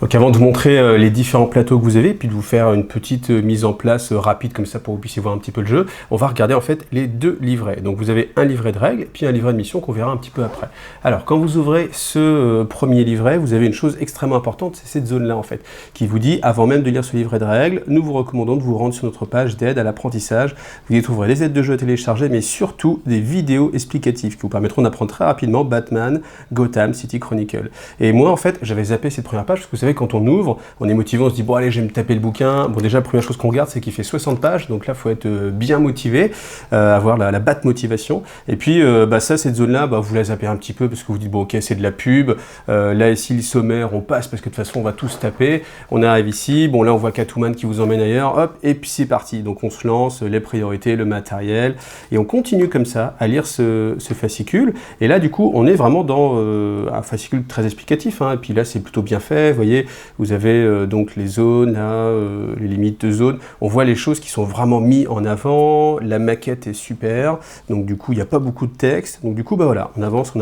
Donc avant de vous montrer les différents plateaux que vous avez, puis de vous faire une petite mise en place rapide comme ça pour que vous puissiez voir un petit peu le jeu, on va regarder en fait les deux livrets. Donc vous avez un livret de règles, puis un livret de mission qu'on verra un petit peu après. Alors quand vous ouvrez ce premier livret, vous avez une chose extrêmement importante, c'est cette zone-là en fait, qui vous dit, avant même de lire ce livret de règles, nous vous recommandons de vous rendre sur notre page d'aide à l'apprentissage. Vous y trouverez des aides de jeu à télécharger, mais surtout des vidéos explicatives qui vous permettront d'apprendre très rapidement Batman, Gotham, City Chronicle. Et moi en fait, j'avais zappé cette première page, parce que vous savez, quand on ouvre, on est motivé, on se dit bon allez, je vais me taper le bouquin. Bon déjà, la première chose qu'on regarde, c'est qu'il fait 60 pages, donc là, il faut être bien motivé, avoir la batte motivation. Et puis ça, cette zone-là, vous la zappez un petit peu, parce que vous dites bon ok, c'est de la pub. Là ici, le sommaire, on passe, parce que de toute façon, on va tous taper. On arrive ici, bon là, on voit Catwoman qui vous emmène ailleurs, hop, et puis c'est parti. Donc on se lance, les priorités, le matériel, et on continue comme ça à lire ce fascicule. Et là, du coup, on est vraiment dans un fascicule très explicatif, et puis là, c'est plutôt bien fait, vous voyez, vous avez donc les zones, là, les limites de zone, on voit les choses qui sont vraiment mises en avant, la maquette est super, donc du coup, il n'y a pas beaucoup de texte, donc du coup, voilà, on avance,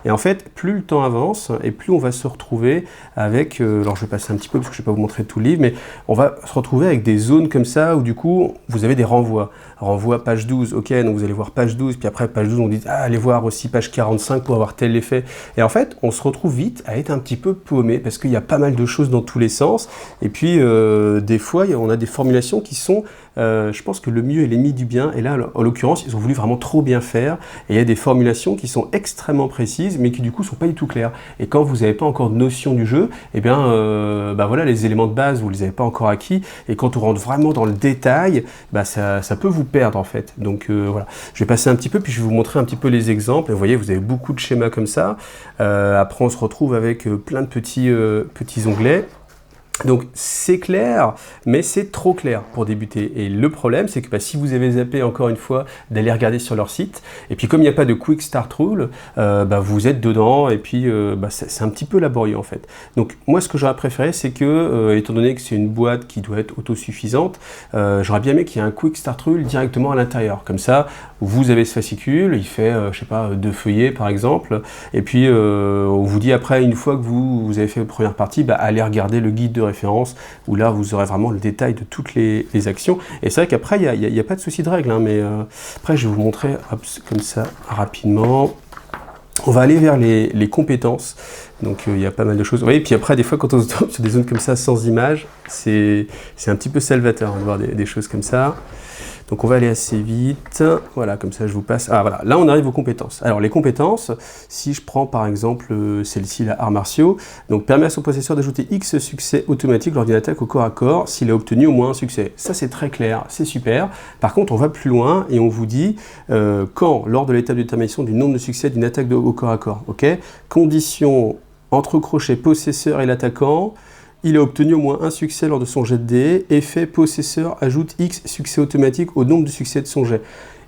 et en fait, plus le temps avance, et plus on va se retrouver avec, alors je vais passer un petit peu, parce que je ne vais pas vous montrer tout le livre, mais on va se retrouver avec des zones comme ça, où du coup, vous avez des renvois. Renvoi page 12, ok, donc vous allez voir page 12, puis après page 12, on dit, allez voir aussi page 45 pour avoir tel effet, et en fait, on se retrouve vite à être un petit peu paumé, parce qu'il y a pas mal de choses dans tous les sens, et puis des fois on a des formulations qui sont, je pense que le mieux est l'ennemi du bien, et là en l'occurrence ils ont voulu vraiment trop bien faire, et il y a des formulations qui sont extrêmement précises, mais qui du coup sont pas du tout claires, et quand vous n'avez pas encore de notion du jeu, et bien voilà, les éléments de base vous les avez pas encore acquis, et quand on rentre vraiment dans le détail, ça peut vous perdre en fait. Donc voilà, je vais passer un petit peu, puis je vais vous montrer un petit peu les exemples, et vous voyez, vous avez beaucoup de schémas comme ça, après on se retrouve avec plein de petits onglets. Donc c'est clair, mais c'est trop clair pour débuter. Et le problème, c'est que si vous avez zappé encore une fois d'aller regarder sur leur site, et puis comme il n'y a pas de Quick Start Rule, vous êtes dedans, et puis c'est un petit peu laborieux en fait. Donc moi, ce que j'aurais préféré, c'est que, étant donné que c'est une boîte qui doit être autosuffisante, j'aurais bien aimé qu'il y ait un Quick Start Rule directement à l'intérieur. Comme ça, vous avez ce fascicule, il fait, je sais pas, 2 feuillets par exemple, et puis on vous dit après, une fois que vous avez fait la première partie, allez regarder le guide de référence, où là vous aurez vraiment le détail de toutes les actions, et c'est vrai qu'après il n'y a pas de souci de règle, mais après je vais vous montrer comme ça rapidement. On va aller vers les compétences, donc il y a pas mal de choses. Vous voyez, puis après, des fois, quand on se tombe sur des zones comme ça, sans image, c'est un petit peu salvateur de voir des choses comme ça. Donc on va aller assez vite, voilà, comme ça je vous passe. Ah voilà, là on arrive aux compétences. Alors les compétences, si je prends par exemple celle-ci, la arts martiaux, donc permet à son possesseur d'ajouter X succès automatique lors d'une attaque au corps à corps s'il a obtenu au moins un succès. Ça c'est très clair, c'est super. Par contre on va plus loin et on vous dit quand, lors de l'étape de détermination du nombre de succès d'une attaque au corps à corps, ok, condition entre crochet possesseur et l'attaquant, il a obtenu au moins un succès lors de son jet de dés. Effet possesseur ajoute X succès automatique au nombre de succès de son jet.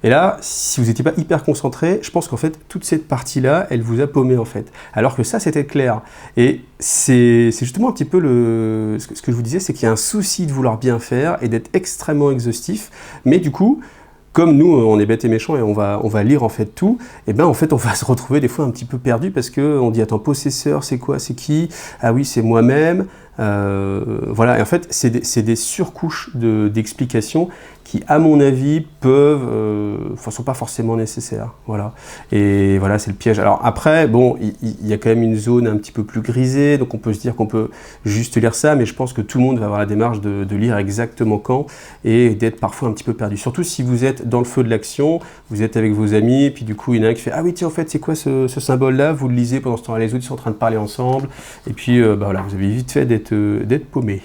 Et là, si vous n'étiez pas hyper concentré, je pense qu'en fait, toute cette partie-là, elle vous a paumé en fait. Alors que ça, c'était clair. Et c'est justement un petit peu ce que je vous disais, c'est qu'il y a un souci de vouloir bien faire et d'être extrêmement exhaustif. Mais du coup, comme nous, on est bêtes et méchants et on va lire en fait tout, et ben en fait on va se retrouver des fois un petit peu perdu parce qu'on dit attends, possesseur c'est quoi, c'est qui? Ah oui, c'est moi-même. Voilà, et en fait c'est des surcouches d'explications qui à mon avis sont pas forcément nécessaires, voilà. Et voilà, c'est le piège. Alors après, bon, il y a quand même une zone un petit peu plus grisée, donc on peut se dire qu'on peut juste lire ça, mais je pense que tout le monde va avoir la démarche de lire exactement quand et d'être parfois un petit peu perdu. Surtout si vous êtes dans le feu de l'action, vous êtes avec vos amis, et puis du coup il y en a un qui fait ah oui tiens en fait c'est quoi ce symbole-là, vous le lisez pendant ce temps-là, les autres ils sont en train de parler ensemble, et puis voilà, vous avez vite fait d'être paumé.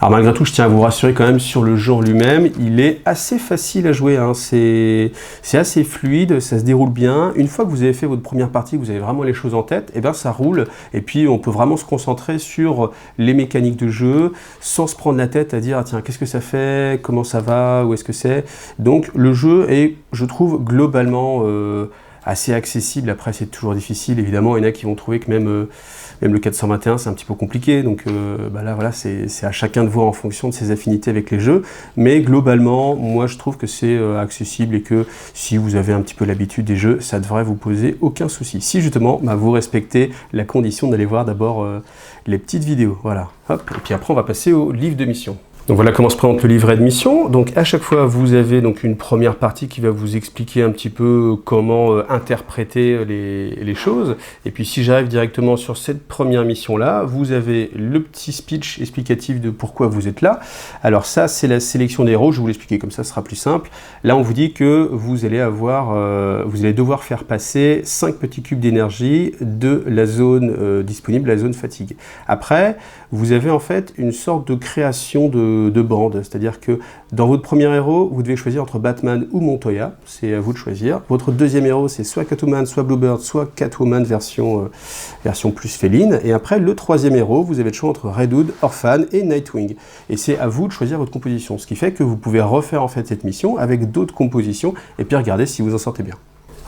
Alors malgré tout, je tiens à vous rassurer quand même sur le jeu en lui-même, il est assez facile à jouer, hein. C'est assez fluide, ça se déroule bien. Une fois que vous avez fait votre première partie, que vous avez vraiment les choses en tête, et bien ça roule, et puis on peut vraiment se concentrer sur les mécaniques de jeu, sans se prendre la tête à dire ah, tiens, qu'est-ce que ça fait, comment ça va, où est-ce que c'est. Donc le jeu est, je trouve, globalement assez accessible. Après c'est toujours difficile, évidemment, il y en a qui vont trouver que même le 421 c'est un petit peu compliqué, donc là voilà, c'est à chacun de voir en fonction de ses affinités avec les jeux, mais globalement moi je trouve que c'est accessible et que si vous avez un petit peu l'habitude des jeux, ça devrait vous poser aucun souci, si justement vous respectez la condition d'aller voir d'abord les petites vidéos, voilà, hop, et puis après on va passer au livre de mission. Donc voilà comment se présente le livret de mission. Donc à chaque fois, vous avez donc une première partie qui va vous expliquer un petit peu comment interpréter les choses. Et puis si j'arrive directement sur cette première mission-là, vous avez le petit speech explicatif de pourquoi vous êtes là. Alors ça, c'est la sélection des héros. Je vais vous l'expliquer comme ça, ce sera plus simple. Là, on vous dit que vous allez devoir faire passer 5 petits cubes d'énergie de la zone disponible, la zone fatigue. Après, vous avez en fait une sorte de création de bande, c'est-à-dire que dans votre premier héros, vous devez choisir entre Batman ou Montoya, c'est à vous de choisir. Votre deuxième héros, c'est soit Catwoman, soit Bluebird, soit Catwoman version plus féline. Et après, le troisième héros, vous avez le choix entre Red Hood, Orphan et Nightwing. Et c'est à vous de choisir votre composition, ce qui fait que vous pouvez refaire en fait cette mission avec d'autres compositions et puis regarder si vous en sortez bien.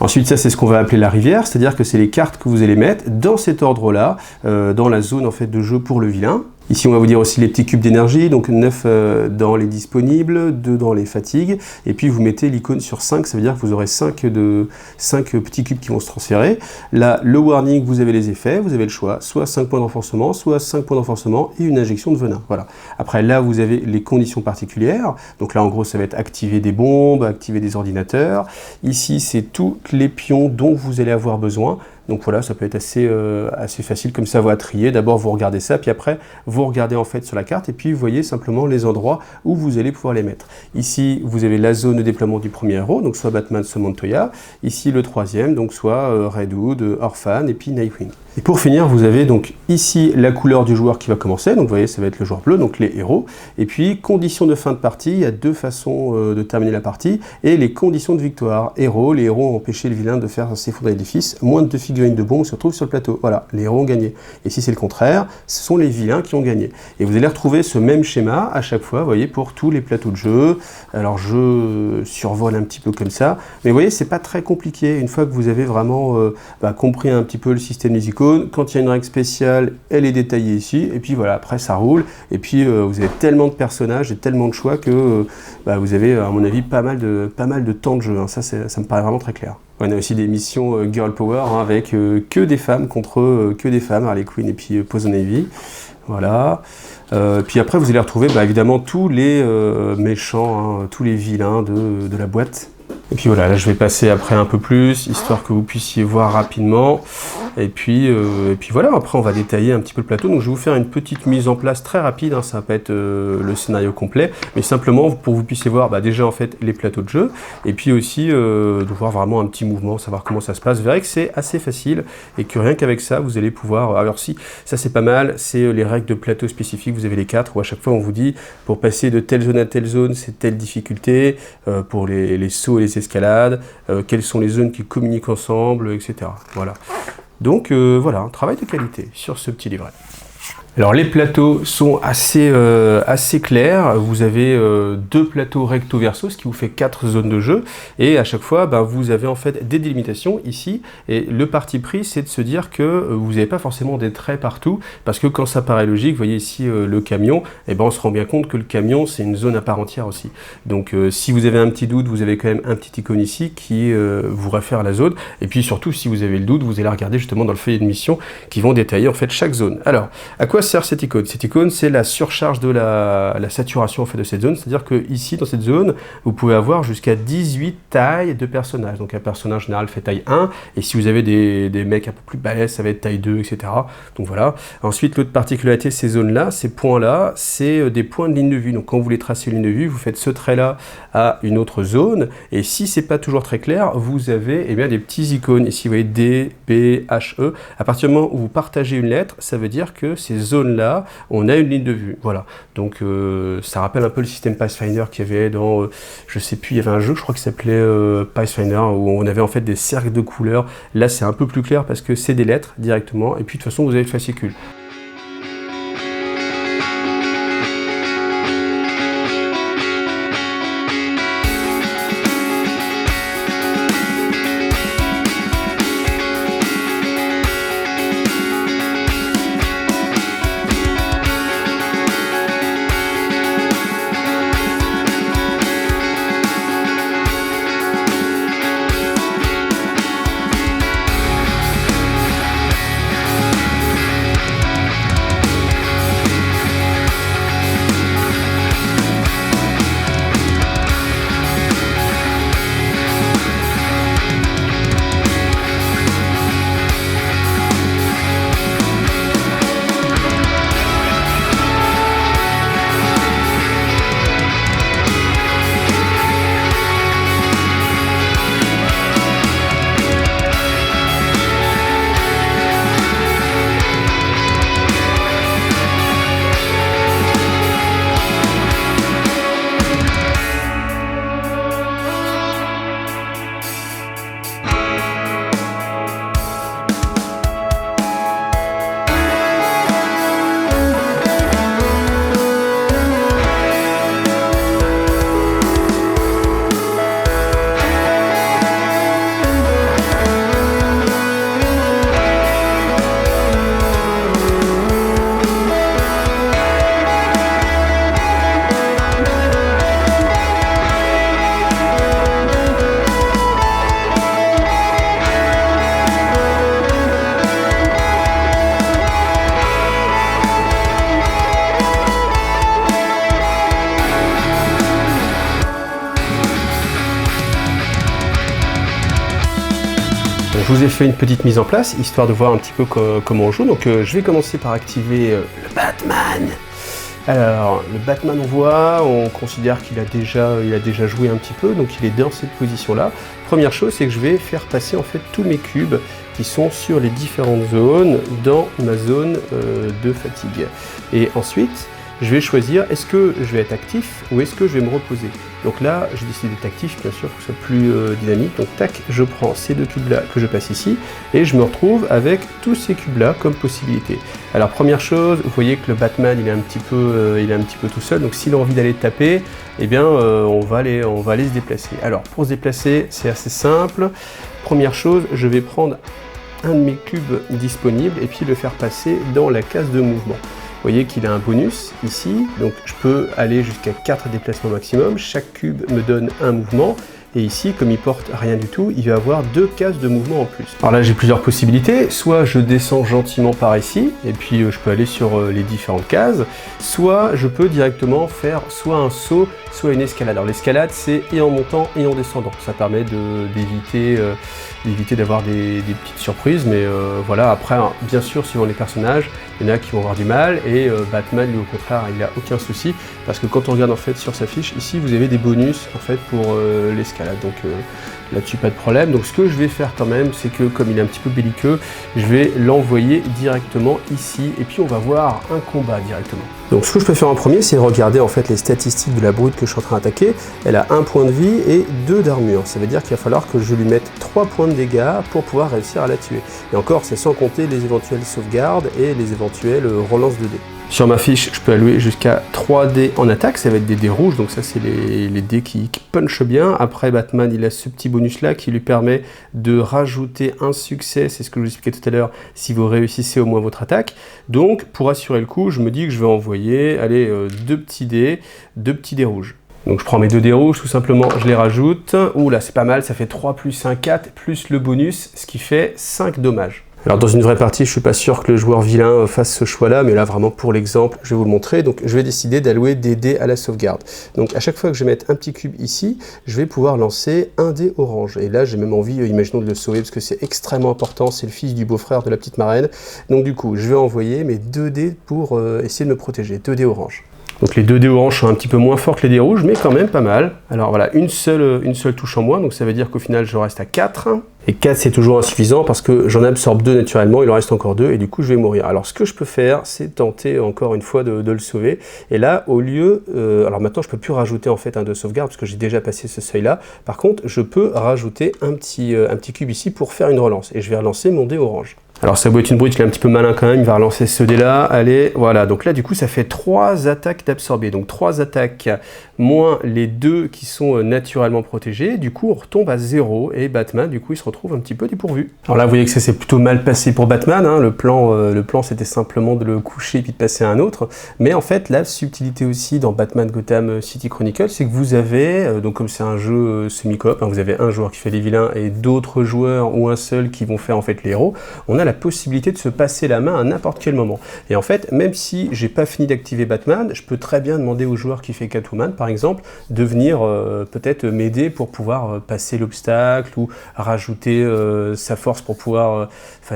Ensuite, ça c'est ce qu'on va appeler la rivière, c'est-à-dire que c'est les cartes que vous allez mettre dans cet ordre-là, dans la zone en fait de jeu pour le vilain. Ici, on va vous dire aussi les petits cubes d'énergie, donc 9 dans les disponibles, 2 dans les fatigues, et puis vous mettez l'icône sur 5, ça veut dire que vous aurez 5 petits cubes qui vont se transférer. Là, le warning, vous avez les effets, vous avez le choix, soit 5 points d'enforcement, soit 5 points d'enforcement et une injection de venin. Voilà. Après, là, vous avez les conditions particulières, donc là, en gros, ça va être activer des bombes, activer des ordinateurs. Ici, c'est tous les pions dont vous allez avoir besoin. Donc voilà, ça peut être assez facile comme ça à trier. D'abord, vous regardez ça, puis après, vous regardez en fait sur la carte, et puis vous voyez simplement les endroits où vous allez pouvoir les mettre. Ici, vous avez la zone de déploiement du premier héros, donc soit Batman, soit Montoya. Ici, le troisième, donc soit Red Hood, Orphan, et puis Nightwing. Et pour finir, vous avez donc ici la couleur du joueur qui va commencer, donc vous voyez, ça va être le joueur bleu, donc les héros. Et puis, conditions de fin de partie, il y a 2 façons de terminer la partie, et les conditions de victoire. Héros, les héros ont empêché le vilain de faire s'effondrer l'édifice, moins de 2 figurines de bombes se retrouvent sur le plateau. Voilà, les héros ont gagné. Et si c'est le contraire, ce sont les vilains qui ont gagné. Et vous allez retrouver ce même schéma à chaque fois, vous voyez, pour tous les plateaux de jeu. Alors je survole un petit peu comme ça, mais vous voyez, c'est pas très compliqué. Une fois que vous avez vraiment compris un petit peu le système des icônes, quand il y a une règle spéciale, elle est détaillée ici, et puis voilà, après ça roule, et puis vous avez tellement de personnages et tellement de choix que vous avez, à mon avis, pas mal de temps de jeu, hein. Ça me paraît vraiment très clair. On a aussi des missions Girl Power, hein, avec que des femmes contre que des femmes, Harley Quinn et puis Poison Ivy. Voilà. Puis après, vous allez retrouver évidemment tous les méchants, hein, tous les vilains de la boîte. Et puis voilà, là je vais passer après un peu plus, histoire que vous puissiez voir rapidement. Et puis voilà, après on va détailler un petit peu le plateau. Donc je vais vous faire une petite mise en place très rapide, hein, ça va pas être le scénario complet, mais simplement pour que vous puissiez voir déjà en fait les plateaux de jeu, et puis aussi de voir vraiment un petit mouvement, savoir comment ça se passe. Vous verrez que c'est assez facile, et que rien qu'avec ça, vous allez pouvoir... Alors si, ça c'est pas mal, c'est les règles de plateau spécifiques, vous avez les 4, où à chaque fois on vous dit, pour passer de telle zone à telle zone, c'est telle difficulté, pour les sauts et les escalades, quelles sont les zones qui communiquent ensemble, etc. Voilà. Donc voilà, un travail de qualité sur ce petit livret. Alors les plateaux sont assez clairs, vous avez 2 plateaux recto verso, ce qui vous fait 4 zones de jeu, et à chaque fois vous avez en fait des délimitations ici, et le parti pris c'est de se dire que vous n'avez pas forcément des traits partout, parce que quand ça paraît logique, vous voyez ici le camion, et on se rend bien compte que le camion c'est une zone à part entière aussi. Donc si vous avez un petit doute, vous avez quand même un petit icône ici qui vous réfère à la zone, et puis surtout si vous avez le doute, vous allez regarder justement dans le feuillet de mission qui vont détailler en fait chaque zone. Alors, à quoi sert cette icône? Cette icône, c'est la surcharge de la saturation en fait de cette zone, c'est-à-dire que ici, dans cette zone, vous pouvez avoir jusqu'à 18 tailles de personnages. Donc un personnage général fait taille 1, et si vous avez des mecs un peu plus balèzes, ça va être taille 2, etc. Donc voilà. Ensuite, l'autre particularité de ces zones-là, ces points-là, c'est des points de ligne de vue. Donc quand vous voulez tracer une ligne de vue, vous faites ce trait-là à une autre zone, et si c'est pas toujours très clair, vous avez des petits icônes. Ici, vous voyez D, B, H, E. À partir du moment où vous partagez une lettre, ça veut dire que ces zones-là, on a une ligne de vue, voilà. Donc ça rappelle un peu le système Pathfinder qu'il y avait dans, je sais plus, il y avait un jeu, je crois, qui s'appelait Pathfinder, où on avait en fait des cercles de couleurs. Là, c'est un peu plus clair parce que c'est des lettres directement, et puis de toute façon, vous avez le fascicule. Je vous ai fait une petite mise en place, histoire de voir un petit peu comment on joue. Donc je vais commencer par activer le Batman. Alors, le Batman, on considère qu'il a déjà joué un petit peu, donc il est dans cette position-là. Première chose, c'est que je vais faire passer en fait tous mes cubes qui sont sur les différentes zones dans ma zone de fatigue. Et ensuite, je vais choisir est-ce que je vais être actif ou est-ce que je vais me reposer. Donc là, j'ai décidé d'être actif, bien sûr, pour que ce soit plus dynamique. Donc tac, je prends ces 2 cubes-là que je passe ici et je me retrouve avec tous ces cubes-là comme possibilité. Alors première chose, vous voyez que le Batman, il est un petit peu tout seul. Donc s'il a envie d'aller taper, eh bien, on va aller se déplacer. Alors pour se déplacer, c'est assez simple. Première chose, je vais prendre un de mes cubes disponibles et puis le faire passer dans la case de mouvement. Vous voyez qu'il a un bonus ici, donc je peux aller jusqu'à 4 déplacements maximum. Chaque cube me donne un mouvement. et ici, comme il porte rien du tout, il va avoir 2 cases de mouvement en plus. Alors là, j'ai plusieurs possibilités, soit je descends gentiment par ici, et puis je peux aller sur les différentes cases, soit je peux directement faire soit un saut, soit une escalade. Alors l'escalade, c'est et en montant et en descendant, ça permet d'éviter d'avoir des petites surprises, mais voilà, après, bien sûr, suivant les personnages, il y en a qui vont avoir du mal, et Batman, lui, au contraire, il n'a aucun souci, parce que quand on regarde en fait sur sa fiche, ici, vous avez des bonus en fait pour l'escalade, donc là-dessus, pas de problème. Donc ce que je vais faire quand même, c'est que comme il est un petit peu belliqueux, je vais l'envoyer directement ici, et puis on va voir un combat directement. Donc ce que je peux faire en premier, c'est regarder en fait les statistiques de la brute que je suis en train d'attaquer. Elle a 1 point de vie et 2 d'armure. Ça veut dire qu'il va falloir que je lui mette 3 points de dégâts pour pouvoir réussir à la tuer. Et encore, c'est sans compter les éventuelles sauvegardes et les éventuelles relances de dés. Sur ma fiche, je peux allouer jusqu'à 3 dés en attaque, ça va être des dés rouges, donc ça c'est les dés qui punchent bien. Après, Batman, il a ce petit bonus là qui lui permet de rajouter un succès, c'est ce que je vous expliquais tout à l'heure, si vous réussissez au moins votre attaque. Donc, pour assurer le coup, je me dis que je vais envoyer, allez, 2 petits dés rouges. Donc je prends mes 2 dés rouges, tout simplement, je les rajoute. Ouh là, c'est pas mal, ça fait 3 plus 1, 4, plus le bonus, ce qui fait 5 dommages. Alors dans une vraie partie, je suis pas sûr que le joueur vilain fasse ce choix-là, mais là vraiment pour l'exemple, je vais vous le montrer. Donc je vais décider d'allouer des dés à la sauvegarde. Donc à chaque fois que je vais mettre un petit cube ici, je vais pouvoir lancer un dé orange. Et là j'ai même envie, imaginons, de le sauver, parce que c'est extrêmement important, c'est le fils du beau-frère de la petite marraine. Donc du coup, je vais envoyer mes 2 dés pour essayer de me protéger, 2 dés orange. Donc les 2 dés orange sont un petit peu moins forts que les dés rouges, mais quand même pas mal. Alors voilà, une seule touche en moins, donc ça veut dire qu'au final je reste à 4. Et 4 c'est toujours insuffisant parce que j'en absorbe 2 naturellement, il en reste encore 2 et du coup je vais mourir. Alors ce que je peux faire, c'est tenter encore une fois de le sauver. Et là, au lieu... alors maintenant je peux plus rajouter en fait un de sauvegarde parce que j'ai déjà passé ce seuil là. Par contre, je peux rajouter un petit cube ici pour faire une relance. Et je vais relancer mon dé orange. Alors ça doit être une brute, il est un petit peu malin quand même, il va relancer ce dé là, allez, voilà, donc là du coup ça fait 3 attaques d'absorber, donc 3 attaques moins les 2 qui sont naturellement protégés, du coup on retombe à 0 et Batman du coup il se retrouve un petit peu dépourvu. Alors là vous voyez que ça s'est plutôt mal passé pour Batman, hein. Le plan c'était simplement de le coucher et puis de passer à un autre, mais en fait la subtilité aussi dans Batman Gotham City Chronicles, c'est que vous avez, donc comme c'est un jeu semi-coop, hein, vous avez un joueur qui fait les vilains et d'autres joueurs ou un seul qui vont faire en fait les héros, on a la possibilité de se passer la main à n'importe quel moment. Et en fait, même si j'ai pas fini d'activer Batman, je peux très bien demander au joueur qui fait Catwoman, par exemple, de venir peut-être m'aider pour pouvoir passer l'obstacle ou rajouter sa force pour pouvoir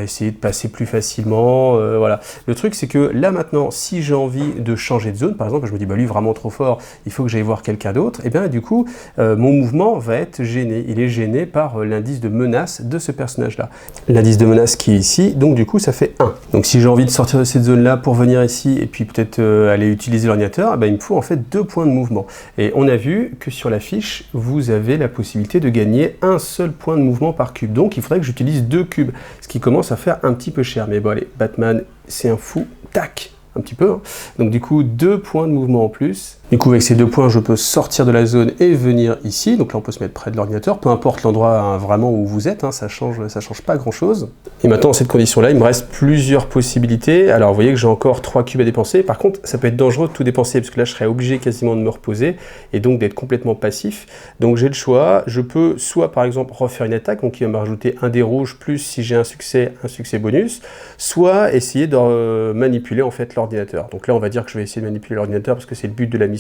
essayer de passer plus facilement. Voilà. Le truc, c'est que là maintenant, si j'ai envie de changer de zone, par exemple, je me dis, bah lui vraiment trop fort, il faut que j'aille voir quelqu'un d'autre, et bien du coup, mon mouvement va être gêné. Il est gêné par l'indice de menace de ce personnage-là. L'indice de menace qui est ici, donc du coup ça fait 1. Donc si j'ai envie de sortir de cette zone là pour venir ici et puis peut-être aller utiliser l'ordinateur, il me faut en fait 2 points de mouvement. Et on a vu que sur la fiche, vous avez la possibilité de gagner un seul point de mouvement par cube. Donc il faudrait que j'utilise 2 cubes, ce qui commence à faire un petit peu cher. Mais bon allez, Batman c'est un fou, tac, un petit peu. Hein. Donc du coup 2 points de mouvement en plus. Du coup, avec ces 2 points, je peux sortir de la zone et venir ici. Donc là, on peut se mettre près de l'ordinateur, peu importe l'endroit vraiment où vous êtes, hein, ça change pas grand-chose. Et maintenant, dans cette condition-là, il me reste plusieurs possibilités. Alors, vous voyez que j'ai encore 3 cubes à dépenser. Par contre, ça peut être dangereux de tout dépenser, parce que là, je serais obligé quasiment de me reposer et donc d'être complètement passif. Donc, j'ai le choix. Je peux soit, par exemple, refaire une attaque, donc il va me rajouter un dé rouge, plus si j'ai un succès bonus, soit essayer de manipuler en fait l'ordinateur. Donc là, on va dire que je vais essayer de manipuler l'ordinateur parce que c'est le but de la mission.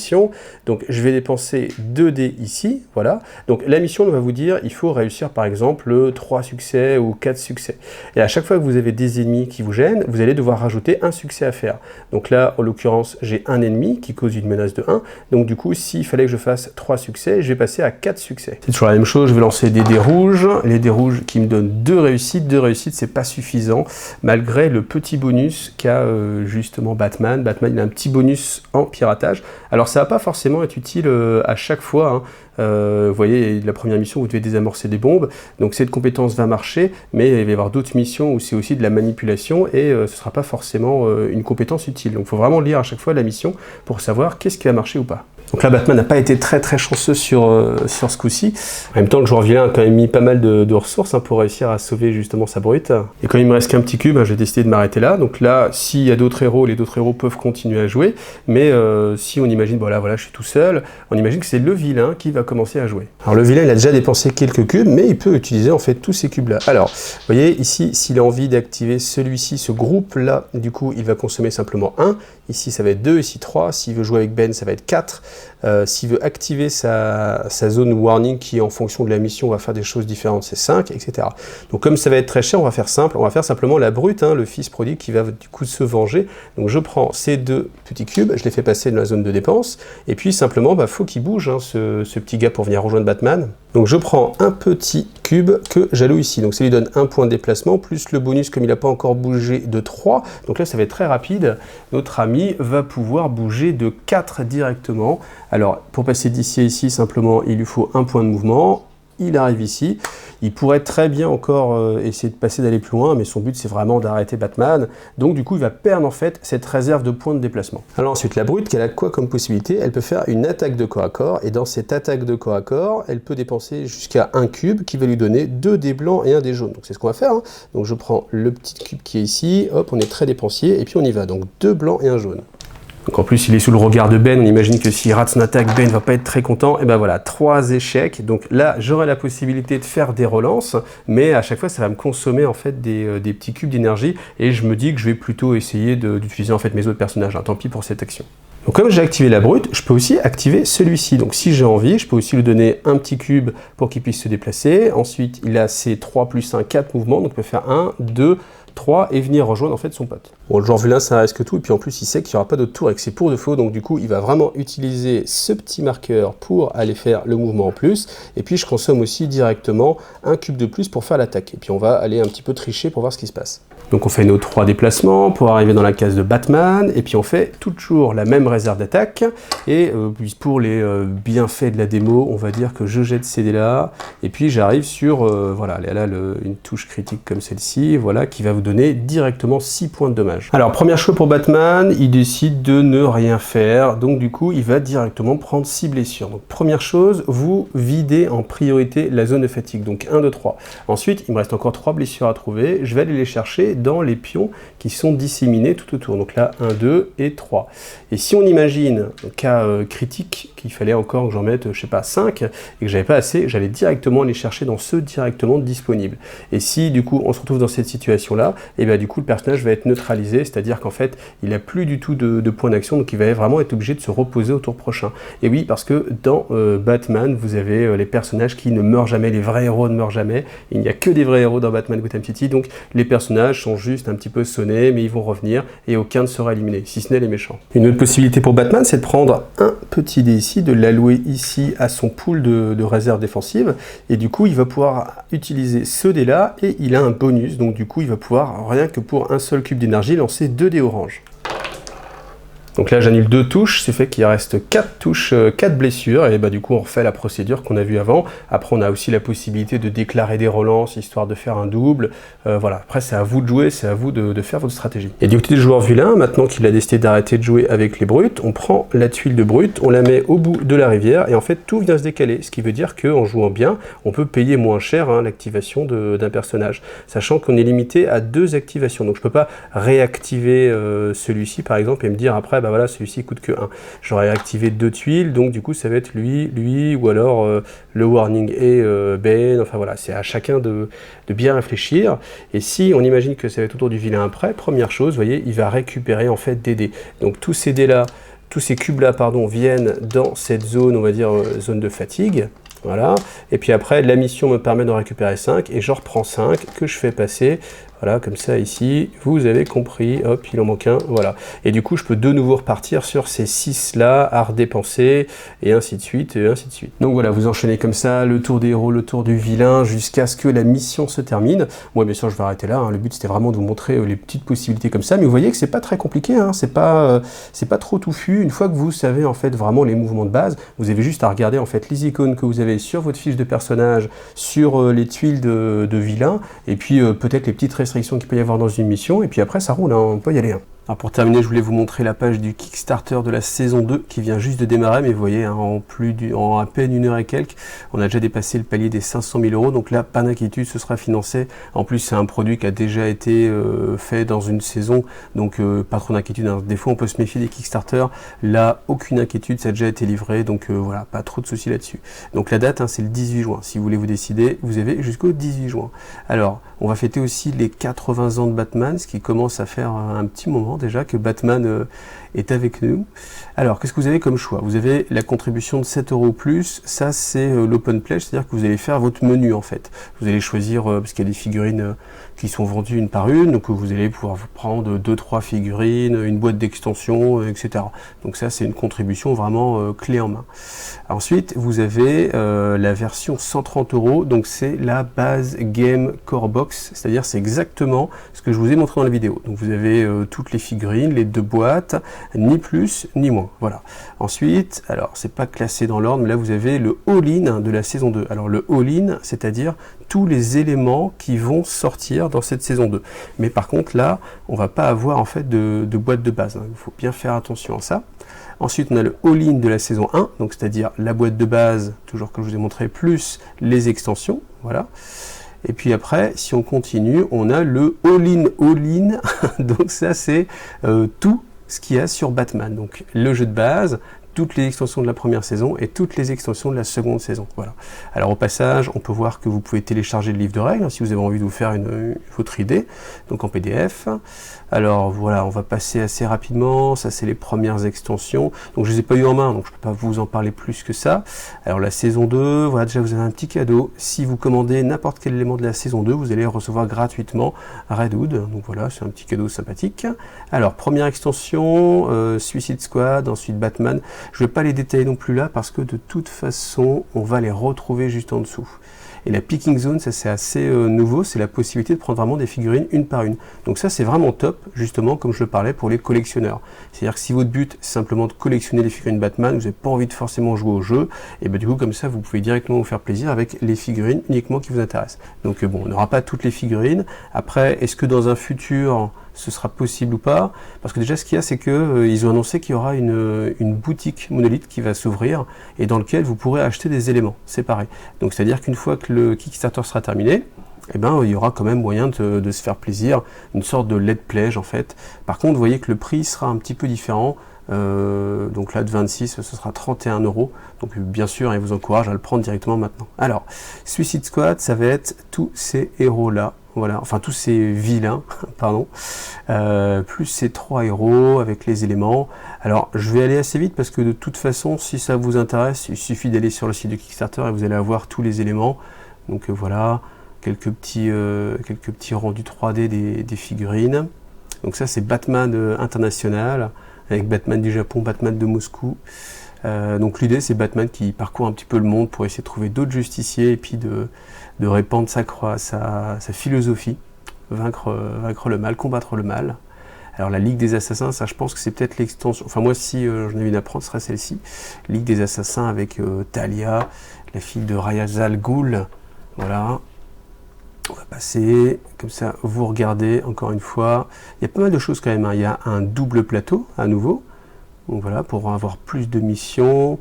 Donc je vais dépenser 2 dés ici, voilà. Donc la mission va vous dire, il faut réussir par exemple 3 succès ou 4 succès. Et à chaque fois que vous avez des ennemis qui vous gênent, vous allez devoir rajouter un succès à faire. Donc là, en l'occurrence, j'ai un ennemi qui cause une menace de 1. Donc du coup, s'il fallait que je fasse 3 succès, je vais passer à 4 succès. C'est toujours la même chose, je vais lancer des dés rouges. Les dés rouges qui me donnent 2 réussites. 2 réussites, c'est pas suffisant, malgré le petit bonus qu'a justement Batman. Batman, il a un petit bonus en piratage. Alors ça va pas forcément être utile à chaque fois, hein. Vous voyez, la première mission, vous devez désamorcer des bombes, donc cette compétence va marcher, mais il va y avoir d'autres missions où c'est aussi de la manipulation, et ce ne sera pas forcément une compétence utile. Donc il faut vraiment lire à chaque fois la mission pour savoir qu'est-ce qui va marcher ou pas. Donc là, Batman n'a pas été très chanceux sur ce coup-ci. En même temps, le joueur vilain a quand même mis pas mal de ressources pour réussir à sauver justement sa brute. Et quand il me reste qu'un petit cube, j'ai décidé de m'arrêter là. Donc là, s'il y a d'autres héros, les d'autres héros peuvent continuer à jouer. Mais si on imagine, voilà, je suis tout seul, on imagine que c'est le vilain qui va commencer à jouer. Alors le vilain, il a déjà dépensé quelques cubes, mais il peut utiliser en fait tous ces cubes-là. Alors, vous voyez, ici, s'il a envie d'activer celui-ci, ce groupe-là, du coup, il va consommer simplement 1. Ici, ça va être 2, ici 3. S'il veut jouer avec Ben, ça va être 4. S'il veut activer sa zone warning, qui en fonction de la mission va faire des choses différentes, c'est 5, etc. Donc comme ça va être très cher, on va faire simple. On va faire simplement la brute, hein, le fils prodigue qui va du coup se venger. Donc je prends ces 2 petits cubes, je les fais passer dans la zone de dépense, et puis simplement, faut qu'il bouge, hein, ce petit gars pour venir rejoindre Batman. Donc je prends un petit cube que j'alloue ici. Donc ça lui donne 1 point de déplacement, plus le bonus comme il n'a pas encore bougé de 3. Donc là ça va être très rapide. Notre ami va pouvoir bouger de 4 directement. Alors pour passer d'ici à ici, simplement il lui faut 1 point de mouvement. Il arrive ici, il pourrait très bien encore essayer de passer, d'aller plus loin, mais son but c'est vraiment d'arrêter Batman, donc du coup il va perdre en fait cette réserve de points de déplacement. Alors ensuite la brute, qu'elle a quoi comme possibilité? Elle peut faire une attaque de corps à corps, et dans cette attaque de corps à corps, elle peut dépenser jusqu'à 1 cube qui va lui donner 2 des blancs et 1 des jaunes. Donc c'est ce qu'on va faire, hein. Donc je prends le petit cube qui est ici, hop, on est très dépensier, et puis on y va, donc 2 blancs et 1 jaune. Donc en plus, il est sous le regard de Ben, on imagine que s'il rate son attaque, Ben va pas être très content. Et ben voilà, 3 échecs. Donc là, j'aurai la possibilité de faire des relances, mais à chaque fois, ça va me consommer en fait des petits cubes d'énergie. Et je me dis que je vais plutôt essayer d'utiliser en fait mes autres personnages. Hein, tant pis pour cette action. Donc comme j'ai activé la brute, je peux aussi activer celui-ci. Donc si j'ai envie, je peux aussi lui donner un petit cube pour qu'il puisse se déplacer. Ensuite, il a ses 3 plus 1, 4 mouvements. Donc il peut faire 1, 2, 3 et venir rejoindre en fait son pote. Bon, le joueur vilain, ça risque tout, et puis en plus il sait qu'il n'y aura pas d'autre tour et que c'est pour de faux, donc du coup il va vraiment utiliser ce petit marqueur pour aller faire le mouvement en plus, et puis je consomme aussi directement un cube de plus pour faire l'attaque, et puis on va aller un petit peu tricher pour voir ce qui se passe. Donc on fait nos 3 déplacements pour arriver dans la case de Batman, et puis on fait toujours la même réserve d'attaque, et pour les bienfaits de la démo, on va dire que je jette ces dés là, et puis j'arrive sur, voilà, là, une touche critique comme celle-ci, voilà, qui va vous donner directement 6 points de dommage. Alors premier choix pour Batman, il décide de ne rien faire, donc du coup il va directement prendre 6 blessures. Donc première chose, vous videz en priorité la zone de fatigue, donc 1, 2, 3. Ensuite, il me reste encore 3 blessures à trouver, je vais aller les chercher dans les pions qui sont disséminés tout autour. Donc là, 1, 2 et 3. Et si on imagine, cas critique, qu'il fallait encore que j'en mette, je sais pas, 5, et que j'avais pas assez, j'allais directement les chercher dans ceux directement disponibles. Et si du coup on se retrouve dans cette situation-là, et bien du coup le personnage va être neutralisé, c'est-à-dire qu'en fait il n'a plus du tout de points d'action, donc il va vraiment être obligé de se reposer au tour prochain. Et oui, parce que dans Batman, vous avez les personnages qui ne meurent jamais, les vrais héros ne meurent jamais, il n'y a que des vrais héros dans Batman Gotham City, donc les personnages sont juste un petit peu sonnés, mais ils vont revenir, et aucun ne sera éliminé, si ce n'est les méchants. Une autre possibilité pour Batman, c'est de prendre un petit dé ici, de l'allouer ici à son pool de réserve défensive, et du coup il va pouvoir utiliser ce dé là, et il a un bonus, donc du coup il va pouvoir, rien que pour un seul cube d'énergie, lancer 2 dés orange. Donc là j'annule 2 touches, c'est fait qu'il reste 4 touches, 4 blessures, et bah du coup on refait la procédure qu'on a vue avant. Après on a aussi la possibilité de déclarer des relances, histoire de faire un double, voilà. Après c'est à vous de jouer, c'est à vous de faire votre stratégie. Et du côté du joueur vilain, maintenant qu'il a décidé d'arrêter de jouer avec les brutes, on prend la tuile de brute, on la met au bout de la rivière, et en fait tout vient se décaler, ce qui veut dire qu'en jouant bien, on peut payer moins cher l'activation d'un personnage, sachant qu'on est limité à 2 activations, donc je peux pas réactiver celui-ci par exemple et me dire après bah voilà, celui-ci coûte que 1. J'aurais activé 2 tuiles, donc du coup ça va être lui, ou alors le warning et Ben, enfin voilà, c'est à chacun de bien réfléchir. Et si on imagine que ça va être autour du vilain après, première chose, vous voyez, il va récupérer en fait des dés. Donc tous ces dés-là, tous ces cubes-là, pardon, viennent dans cette zone, on va dire, zone de fatigue. Voilà, et puis après la mission me permet de récupérer 5, et j'en reprends 5 que je fais passer, voilà, comme ça ici, vous avez compris, hop, il en manque un, voilà. Et du coup, je peux de nouveau repartir sur ces 6 là, à redépenser, et ainsi de suite, et ainsi de suite. Donc voilà, vous enchaînez comme ça, le tour des héros, le tour du vilain, jusqu'à ce que la mission se termine. Moi, bien sûr, je vais arrêter là, le but c'était vraiment de vous montrer les petites possibilités comme ça, mais vous voyez que c'est pas très compliqué, c'est pas trop touffu. Une fois que vous savez en fait vraiment les mouvements de base, vous avez juste à regarder en fait les icônes que vous avez sur votre fiche de personnage, sur les tuiles de vilain, et puis peut-être les petites restrictions qu'il peut y avoir dans une mission, et puis après ça roule, on peut y aller. Alors pour terminer, je voulais vous montrer la page du Kickstarter de la saison 2 qui vient juste de démarrer, mais vous voyez, hein, en à peine 1 heure et quelques, on a déjà dépassé le palier des 500 000 €, donc là, pas d'inquiétude, ce sera financé. En plus, c'est un produit qui a déjà été fait dans une saison, donc pas trop d'inquiétude, hein. Des fois, on peut se méfier des Kickstarter, là, aucune inquiétude, ça a déjà été livré, donc voilà, pas trop de soucis là-dessus. Donc la date, hein, c'est le 18 juin, si vous voulez vous décider, vous avez jusqu'au 18 juin. Alors, on va fêter aussi les 80 ans de Batman, ce qui commence à faire un petit moment déjà que Batman est avec nous. Alors, qu'est-ce que vous avez comme choix? Vous avez la contribution de 7 € ou plus, ça c'est l'open pledge, c'est-à-dire que vous allez faire votre menu en fait. Vous allez choisir, parce qu'il y a des figurines qui sont vendues une par une, donc vous allez pouvoir vous prendre 2-3 figurines, une boîte d'extension, etc. Donc ça c'est une contribution vraiment clé en main. Ensuite, vous avez la version 130 €, donc c'est la base Game Core Box, c'est-à-dire c'est exactement ce que je vous ai montré dans la vidéo. Donc vous avez toutes les figurines, les 2 boîtes, ni plus ni moins. Voilà. Ensuite, alors c'est pas classé dans l'ordre, mais là vous avez le all-in de la saison 2. Alors le all-in, c'est-à-dire tous les éléments qui vont sortir dans cette saison 2. Mais par contre là, on va pas avoir en fait de boîte de base, hein. Il faut bien faire attention à ça. Ensuite, on a le all-in de la saison 1, donc c'est-à-dire la boîte de base, toujours que je vous ai montré, plus les extensions. Voilà. Et puis après, si on continue, on a le all-in, all-in. Donc ça, c'est tout ce qu'il y a sur Batman. Donc le jeu de base, toutes les extensions de la première saison et toutes les extensions de la seconde saison. Voilà. Alors au passage, on peut voir que vous pouvez télécharger le livre de règles, hein, si vous avez envie de vous faire votre idée, donc en PDF. Alors voilà, on va passer assez rapidement, ça c'est les premières extensions, donc je les ai pas eu en main, donc je peux pas vous en parler plus que ça. Alors la saison 2, voilà, déjà vous avez un petit cadeau, si vous commandez n'importe quel élément de la saison 2, vous allez recevoir gratuitement Red Hood, donc voilà, c'est un petit cadeau sympathique. Alors première extension, Suicide Squad, ensuite Batman, je vais pas les détailler non plus là, parce que de toute façon, on va les retrouver juste en dessous. Et la picking zone, ça c'est assez nouveau, c'est la possibilité de prendre vraiment des figurines une par une. Donc ça c'est vraiment top, justement comme je le parlais pour les collectionneurs. C'est-à-dire que si votre but c'est simplement de collectionner des figurines Batman, vous n'avez pas envie de forcément jouer au jeu, et ben du coup comme ça vous pouvez directement vous faire plaisir avec les figurines uniquement qui vous intéressent. Donc bon, on n'aura pas toutes les figurines. Après, est-ce que dans un futur ce sera possible ou pas? Parce que déjà ce qu'il y a, c'est que ils ont annoncé qu'il y aura une boutique monolithe qui va s'ouvrir et dans lequel vous pourrez acheter des éléments séparés. Donc c'est-à-dire qu'une fois que le Kickstarter sera terminé, eh ben, il y aura quand même moyen de se faire plaisir, une sorte de let pledge en fait. Par contre, vous voyez que le prix sera un petit peu différent. Donc là de 26, ce sera 31 €. Donc bien sûr, il vous encourage à le prendre directement maintenant. Alors, Suicide Squad, ça va être tous ces héros-là. Voilà, enfin tous ces vilains, pardon, plus ces 3 héros avec les éléments. Alors je vais aller assez vite parce que de toute façon, si ça vous intéresse, il suffit d'aller sur le site de Kickstarter et vous allez avoir tous les éléments. Donc voilà, quelques petits rendus 3D des figurines. Donc ça c'est Batman international, avec Batman du Japon, Batman de Moscou. Donc l'idée c'est Batman qui parcourt un petit peu le monde pour essayer de trouver d'autres justiciers et puis de répandre sa philosophie, vaincre le mal, combattre le mal. Alors la Ligue des Assassins, ça je pense que c'est peut-être l'extension, enfin moi si j'en ai une à prendre, ce serait celle-ci, Ligue des Assassins avec Talia, la fille de Ra's al Ghul, voilà. On va passer, comme ça vous regardez encore une fois, il y a pas mal de choses quand même, hein. Il y a un double plateau à nouveau, donc voilà, pour avoir plus de missions.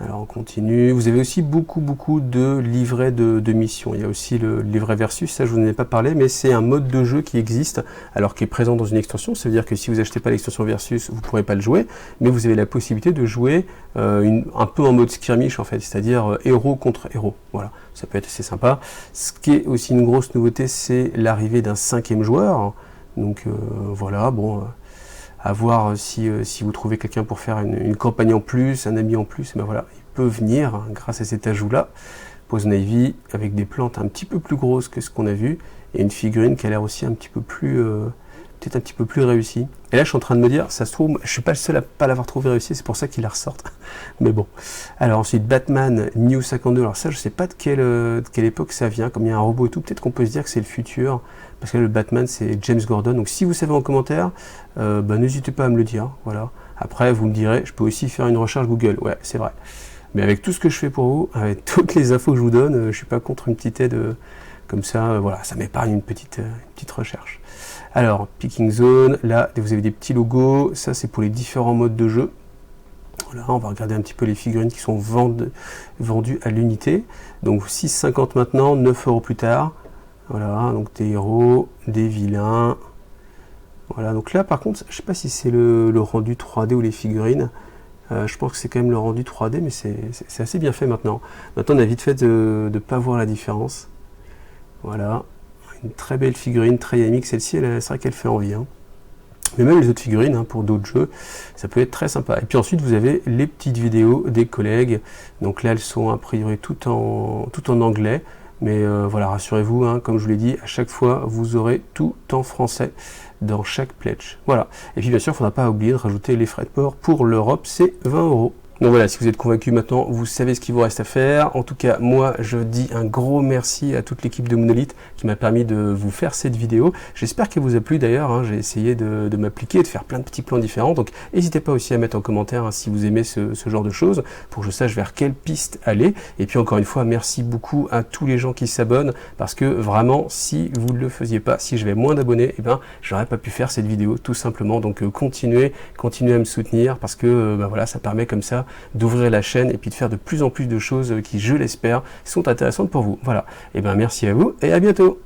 Alors on continue, vous avez aussi beaucoup de livrets de missions. Il y a aussi le livret versus, ça je vous en ai pas parlé, mais c'est un mode de jeu qui existe, alors qui est présent dans une extension. Ça veut dire que si vous achetez pas l'extension versus, vous pourrez pas le jouer, mais vous avez la possibilité de jouer un peu en mode skirmish en fait, c'est-à-dire héros contre héros. Voilà, ça peut être assez sympa. Ce qui est aussi une grosse nouveauté, c'est l'arrivée d'un 5e joueur. Donc voilà, bon... à voir si vous trouvez quelqu'un pour faire une campagne en plus, un ami en plus, ben voilà, il peut venir hein, grâce à cet ajout-là. Poison Ivy avec des plantes un petit peu plus grosses que ce qu'on a vu, et une figurine qui a l'air aussi un petit peu plus, peut-être un petit peu plus réussie. Et là je suis en train de me dire, ça se trouve, je suis pas le seul à pas l'avoir trouvé réussi, c'est pour ça qu'il la ressortent. Mais bon. Alors ensuite Batman New 52, alors ça je sais pas de quelle époque ça vient, comme il y a un robot et tout, peut-être qu'on peut se dire que c'est le futur. Parce que là, le Batman, c'est James Gordon. Donc, si vous savez en commentaire, n'hésitez pas à me le dire. Voilà. Après, vous me direz, je peux aussi faire une recherche Google. Ouais, c'est vrai. Mais avec tout ce que je fais pour vous, avec toutes les infos que je vous donne, je suis pas contre une petite aide comme ça. Voilà, ça m'épargne une petite recherche. Alors, Picking Zone, là, vous avez des petits logos. Ça, c'est pour les différents modes de jeu. Voilà, on va regarder un petit peu les figurines qui sont vendues à l'unité. Donc 6,50 maintenant, 9 € plus tard. Voilà, donc des héros, des vilains. Voilà, donc là par contre, je sais pas si c'est le rendu 3D ou les figurines. Je pense que c'est quand même le rendu 3D, mais c'est assez bien fait maintenant. Maintenant, on a vite fait de ne pas voir la différence. Voilà, une très belle figurine, très dynamique. Celle-ci, c'est vrai qu'elle fait envie, hein. Mais même les autres figurines, hein, pour d'autres jeux, ça peut être très sympa. Et puis ensuite, vous avez les petites vidéos des collègues. Donc là, elles sont a priori tout en anglais. Mais voilà, rassurez-vous, hein, comme je vous l'ai dit, à chaque fois, vous aurez tout en français dans chaque pledge. Voilà. Et puis bien sûr, il ne faudra pas oublier de rajouter les frais de port pour l'Europe, c'est 20 €. Donc voilà, si vous êtes convaincu maintenant, vous savez ce qu'il vous reste à faire. En tout cas, moi, je dis un gros merci à toute l'équipe de Monolith qui m'a permis de vous faire cette vidéo. J'espère qu'elle vous a plu d'ailleurs, hein. J'ai essayé de m'appliquer, de faire plein de petits plans différents. Donc n'hésitez pas aussi à mettre en commentaire, hein, si vous aimez ce genre de choses, pour que je sache vers quelle piste aller. Et puis encore une fois, merci beaucoup à tous les gens qui s'abonnent, parce que vraiment, si vous ne le faisiez pas, si j'avais moins d'abonnés, eh ben, j'aurais pas pu faire cette vidéo tout simplement. Donc continuez à me soutenir, parce que voilà, ça permet comme ça d'ouvrir la chaîne et puis de faire de plus en plus de choses qui, je l'espère, sont intéressantes pour vous. Voilà, et bien merci à vous et à bientôt.